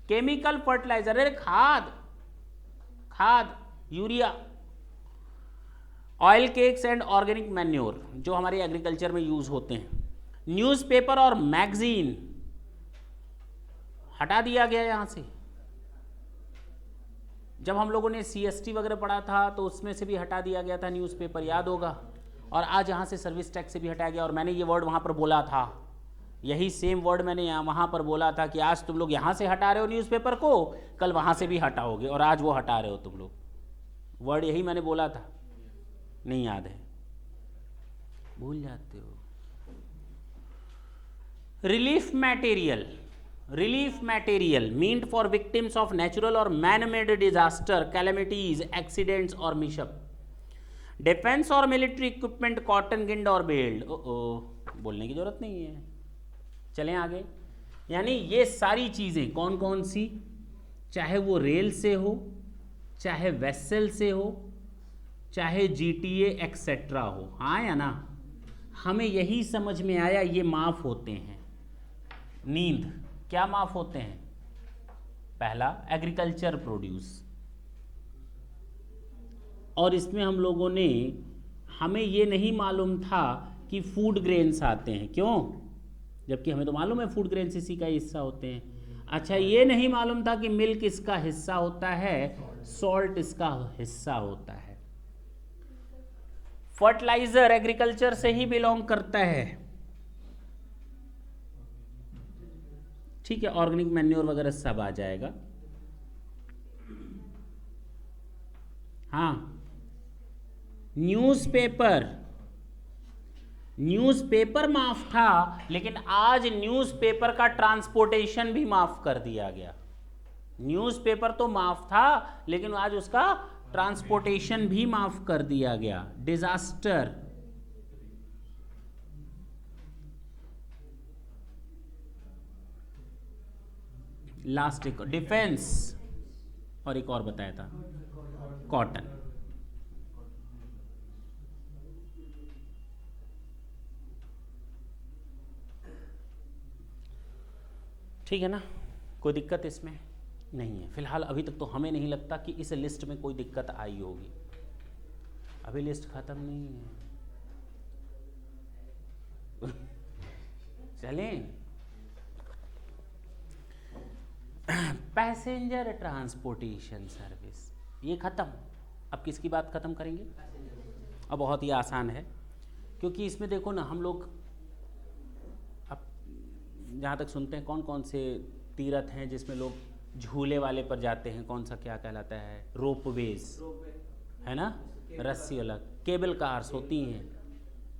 केमिकल फर्टिलाइजर, अरे खाद, urea, oil cakes and organic manure जो हमारे एग्रीकल्चर में यूज होते हैं। न्यूज़पेपर और मैगजीन हटा दिया गया यहां से। जब हम लोगों ने सीएसटी वगैरह पढ़ा था तो उसमें से भी हटा दिया गया था न्यूज़पेपर, याद होगा। और आज यहाँ से सर्विस टैक्स से भी हटाया गया, और मैंने ये वर्ड वहाँ पर बोला था, यही सेम वर्ड मैंने वहाँ पर बोला था कि आज तुम लोग यहाँ से हटा रहे हो न्यूज़पेपर को, कल वहाँ से भी हटाओगे, और आज वो हटा रहे हो तुम लोग। वर्ड यही मैंने बोला था, नहीं याद है, भूल जाते हो। Relief material, relief material meant for victims of natural और man made disaster, calamities, accidents और मिशअप। डिफेंस और मिलिट्री इक्विपमेंट, कॉटन, गिंड और बेल्ट। बोलने की जरूरत नहीं है, चलें आगे। यानी ये सारी चीजें कौन कौन सी, चाहे वो रेल से हो, चाहे वेसल से हो, चाहे जीटीए एक्सेट्रा हो, हाँ या ना, हमें यही समझ में आया ये माफ होते हैं। नींद, क्या माफ होते हैं? पहला एग्रीकल्चर प्रोड्यूस, और इसमें हम लोगों ने, हमें ये नहीं मालूम था कि फूड ग्रेन्स आते हैं, क्यों? जबकि हमें तो मालूम है फूड ग्रेन्स इसी का हिस्सा होते हैं। अच्छा, ये नहीं मालूम था कि मिल्क इसका हिस्सा होता है, सॉल्ट इसका हिस्सा होता है। फर्टिलाइजर एग्रीकल्चर से ही बिलोंग करता है, ठीक है। ऑर्गेनिक मैन्योर वगैरह सब आ जाएगा, हाँ। न्यूज़पेपर, न्यूज़पेपर माफ था, लेकिन आज न्यूज़पेपर का ट्रांसपोर्टेशन भी माफ कर दिया गया। न्यूज़पेपर तो माफ था, लेकिन आज उसका ट्रांसपोर्टेशन भी माफ कर दिया गया। डिजास्टर, लास्ट एक डिफेंस, और एक और बताया था कॉटन। ठीक है ना, कोई दिक्कत इसमें नहीं है फिलहाल। अभी तक तो हमें नहीं लगता कि इस लिस्ट में कोई दिक्कत आई होगी, अभी लिस्ट खत्म नहीं है। चलें, पैसेंजर ट्रांसपोर्टेशन सर्विस ये खत्म। अब किसकी बात खत्म करेंगे? अब बहुत ही आसान है, क्योंकि इसमें देखो ना, हम लोग अब जहाँ तक सुनते हैं कौन कौन से तीर्थ हैं जिसमें लोग झूले वाले पर जाते हैं, कौन सा क्या कहलाता है, रोपवेज है ना, रस्सी वाला। केबल कार्स होती हैं,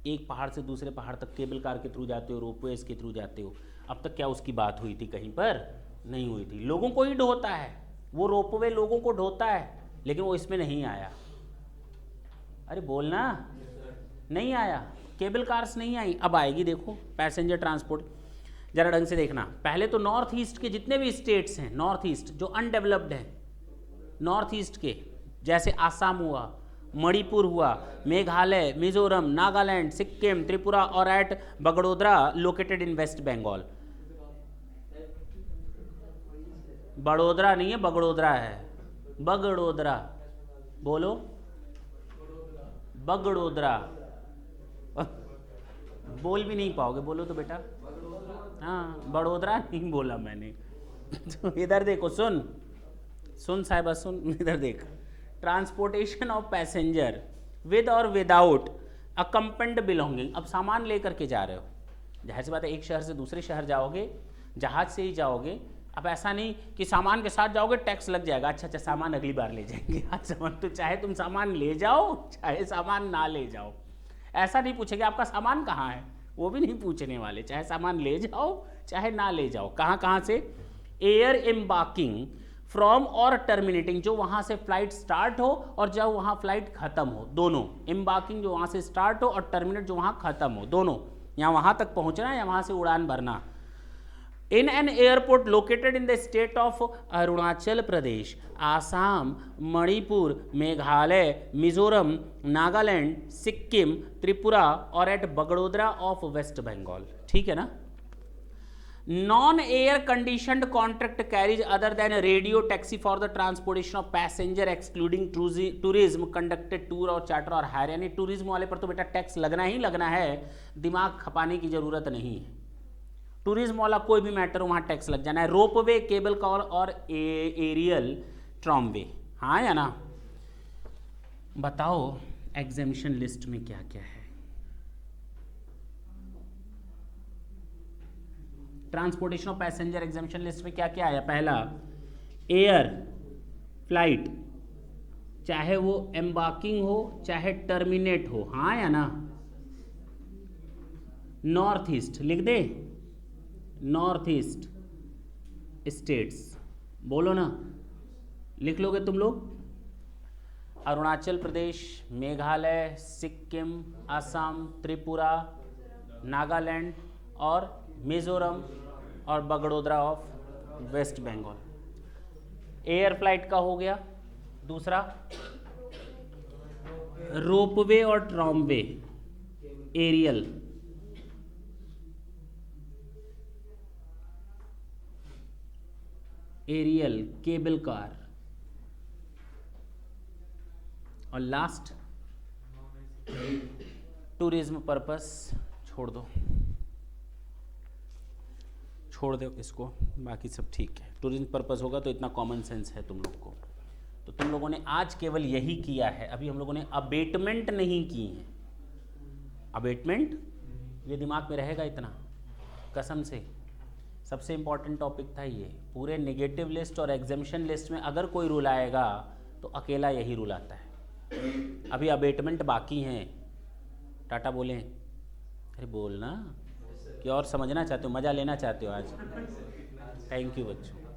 एक पहाड़ से दूसरे पहाड़ तक केबल कार के थ्रू जाते हो, रोपवेज के थ्रू जाते हो। अब तक क्या उसकी बात हुई थी? कहीं पर नहीं हुई थी। लोगों को ही ढोता है वो, रोपवे लोगों को ढोता है, लेकिन वो इसमें नहीं आया। अरे बोलना, नहीं आया, केबल कार्स नहीं आई, अब आएगी। देखो पैसेंजर ट्रांसपोर्ट, जरा ढंग से देखना। पहले तो नॉर्थ ईस्ट के जितने भी स्टेट्स हैं, नॉर्थ ईस्ट जो अनडेवलप्ड हैं, नॉर्थ ईस्ट के जैसे आसाम हुआ, मणिपुर हुआ, मेघालय, मिजोरम, नागालैंड, सिक्किम, त्रिपुरा और at Bagdogra located in West Bengal. Vadodara नहीं है, बगड़ोदरा है, बगड़ोदरा बोलो, बगड़ोदरा। बोल भी नहीं पाओगे, बोलो तो बेटा। हाँ, बड़ोदरा नहीं बोला मैंने। तो इधर देखो, सुन सुन साहिबा सुन, इधर देख। ट्रांसपोर्टेशन ऑफ पैसेंजर विद और विदाउट अकम्पन्ड बिलोंगिंग। अब सामान लेकर के जा रहे हो, जाहिर सी बात है एक शहर से दूसरे शहर जाओगे, जहाज से ही जाओगे। अब ऐसा नहीं कि सामान के साथ जाओगे टैक्स लग जाएगा, अच्छा सामान अगली बार ले जाएंगे, आज सामान तो चाहे तुम सामान ले जाओ चाहे सामान ना ले जाओ, ऐसा नहीं पूछेंगे आपका सामान कहाँ है, वो भी नहीं पूछने वाले, चाहे सामान ले जाओ चाहे ना ले जाओ। कहाँ कहाँ से? एयर एम्बार्किंग फ्रॉम और टर्मिनेटिंग, जो वहाँ से फ्लाइट स्टार्ट हो और जब वहाँ फ्लाइट खत्म हो, दोनों। एम्बार्किंग जो वहाँ से स्टार्ट हो और टर्मिनेट जो वहाँ खत्म हो, दोनों। यहाँ वहाँ तक पहुँचना या वहाँ से उड़ान भरना। In an airport located in the state of Arunachal Pradesh, Assam, Manipur, Meghalaya, Mizoram, Nagaland, Sikkim, Tripura और at Bagdogra of West Bengal. ठीक है ना। Non air conditioned contract carriage other than radio taxi for the transportation of passenger excluding tourism conducted tour और चार्टर और हायर। यानी tourism वाले पर तो बेटा टैक्स लगना ही लगना है, दिमाग खपाने की जरूरत नहीं है। टूरिज्म वाला कोई भी मैटर वहाँ टैक्स लग जाना है। रोपवे, केबल कार और एरियल ट्रॉमवे, हाँ या ना। बताओ एग्जेम्पशन लिस्ट में क्या क्या है। Transportation of passenger exemption list में क्या क्या आया? पहला, एयर फ्लाइट, चाहे वो एम्बार्किंग हो चाहे टर्मिनेट हो, हाँ या ना। नॉर्थ ईस्ट लिख दे, नॉर्थ ईस्ट स्टेट्स, बोलो ना, लिख लोगे तुम लोग? अरुणाचल प्रदेश, मेघालय, सिक्किम, असम, त्रिपुरा, नागालैंड और मिजोरम और Bagdogra of West Bengal. Air flight का हो गया। दूसरा, रोपवे और tramway, aerial, aerial cable car. और लास्ट, टूरिज्म पर्पस छोड़ दो, छोड़ दो इसको, बाकी सब ठीक है। टूरिज्म पर्पस होगा तो इतना कॉमन सेंस है तुम लोग को। तो तुम लोगों ने आज केवल यही किया है, अभी हम लोगों ने अबेटमेंट नहीं की है। अबेटमेंट ये दिमाग में रहेगा इतना, कसम से सबसे इंपॉर्टेंट टॉपिक था ये। पूरे नेगेटिव लिस्ट और एग्जेम्पशन लिस्ट में अगर कोई रूल आएगा तो अकेला यही रूल आता है। अभी अबेटमेंट बाकी हैं। टाटा बोलें? अरे बोलना, क्या और समझना चाहते हो, मज़ा लेना चाहते हो आज? थैंक यू बच्चों।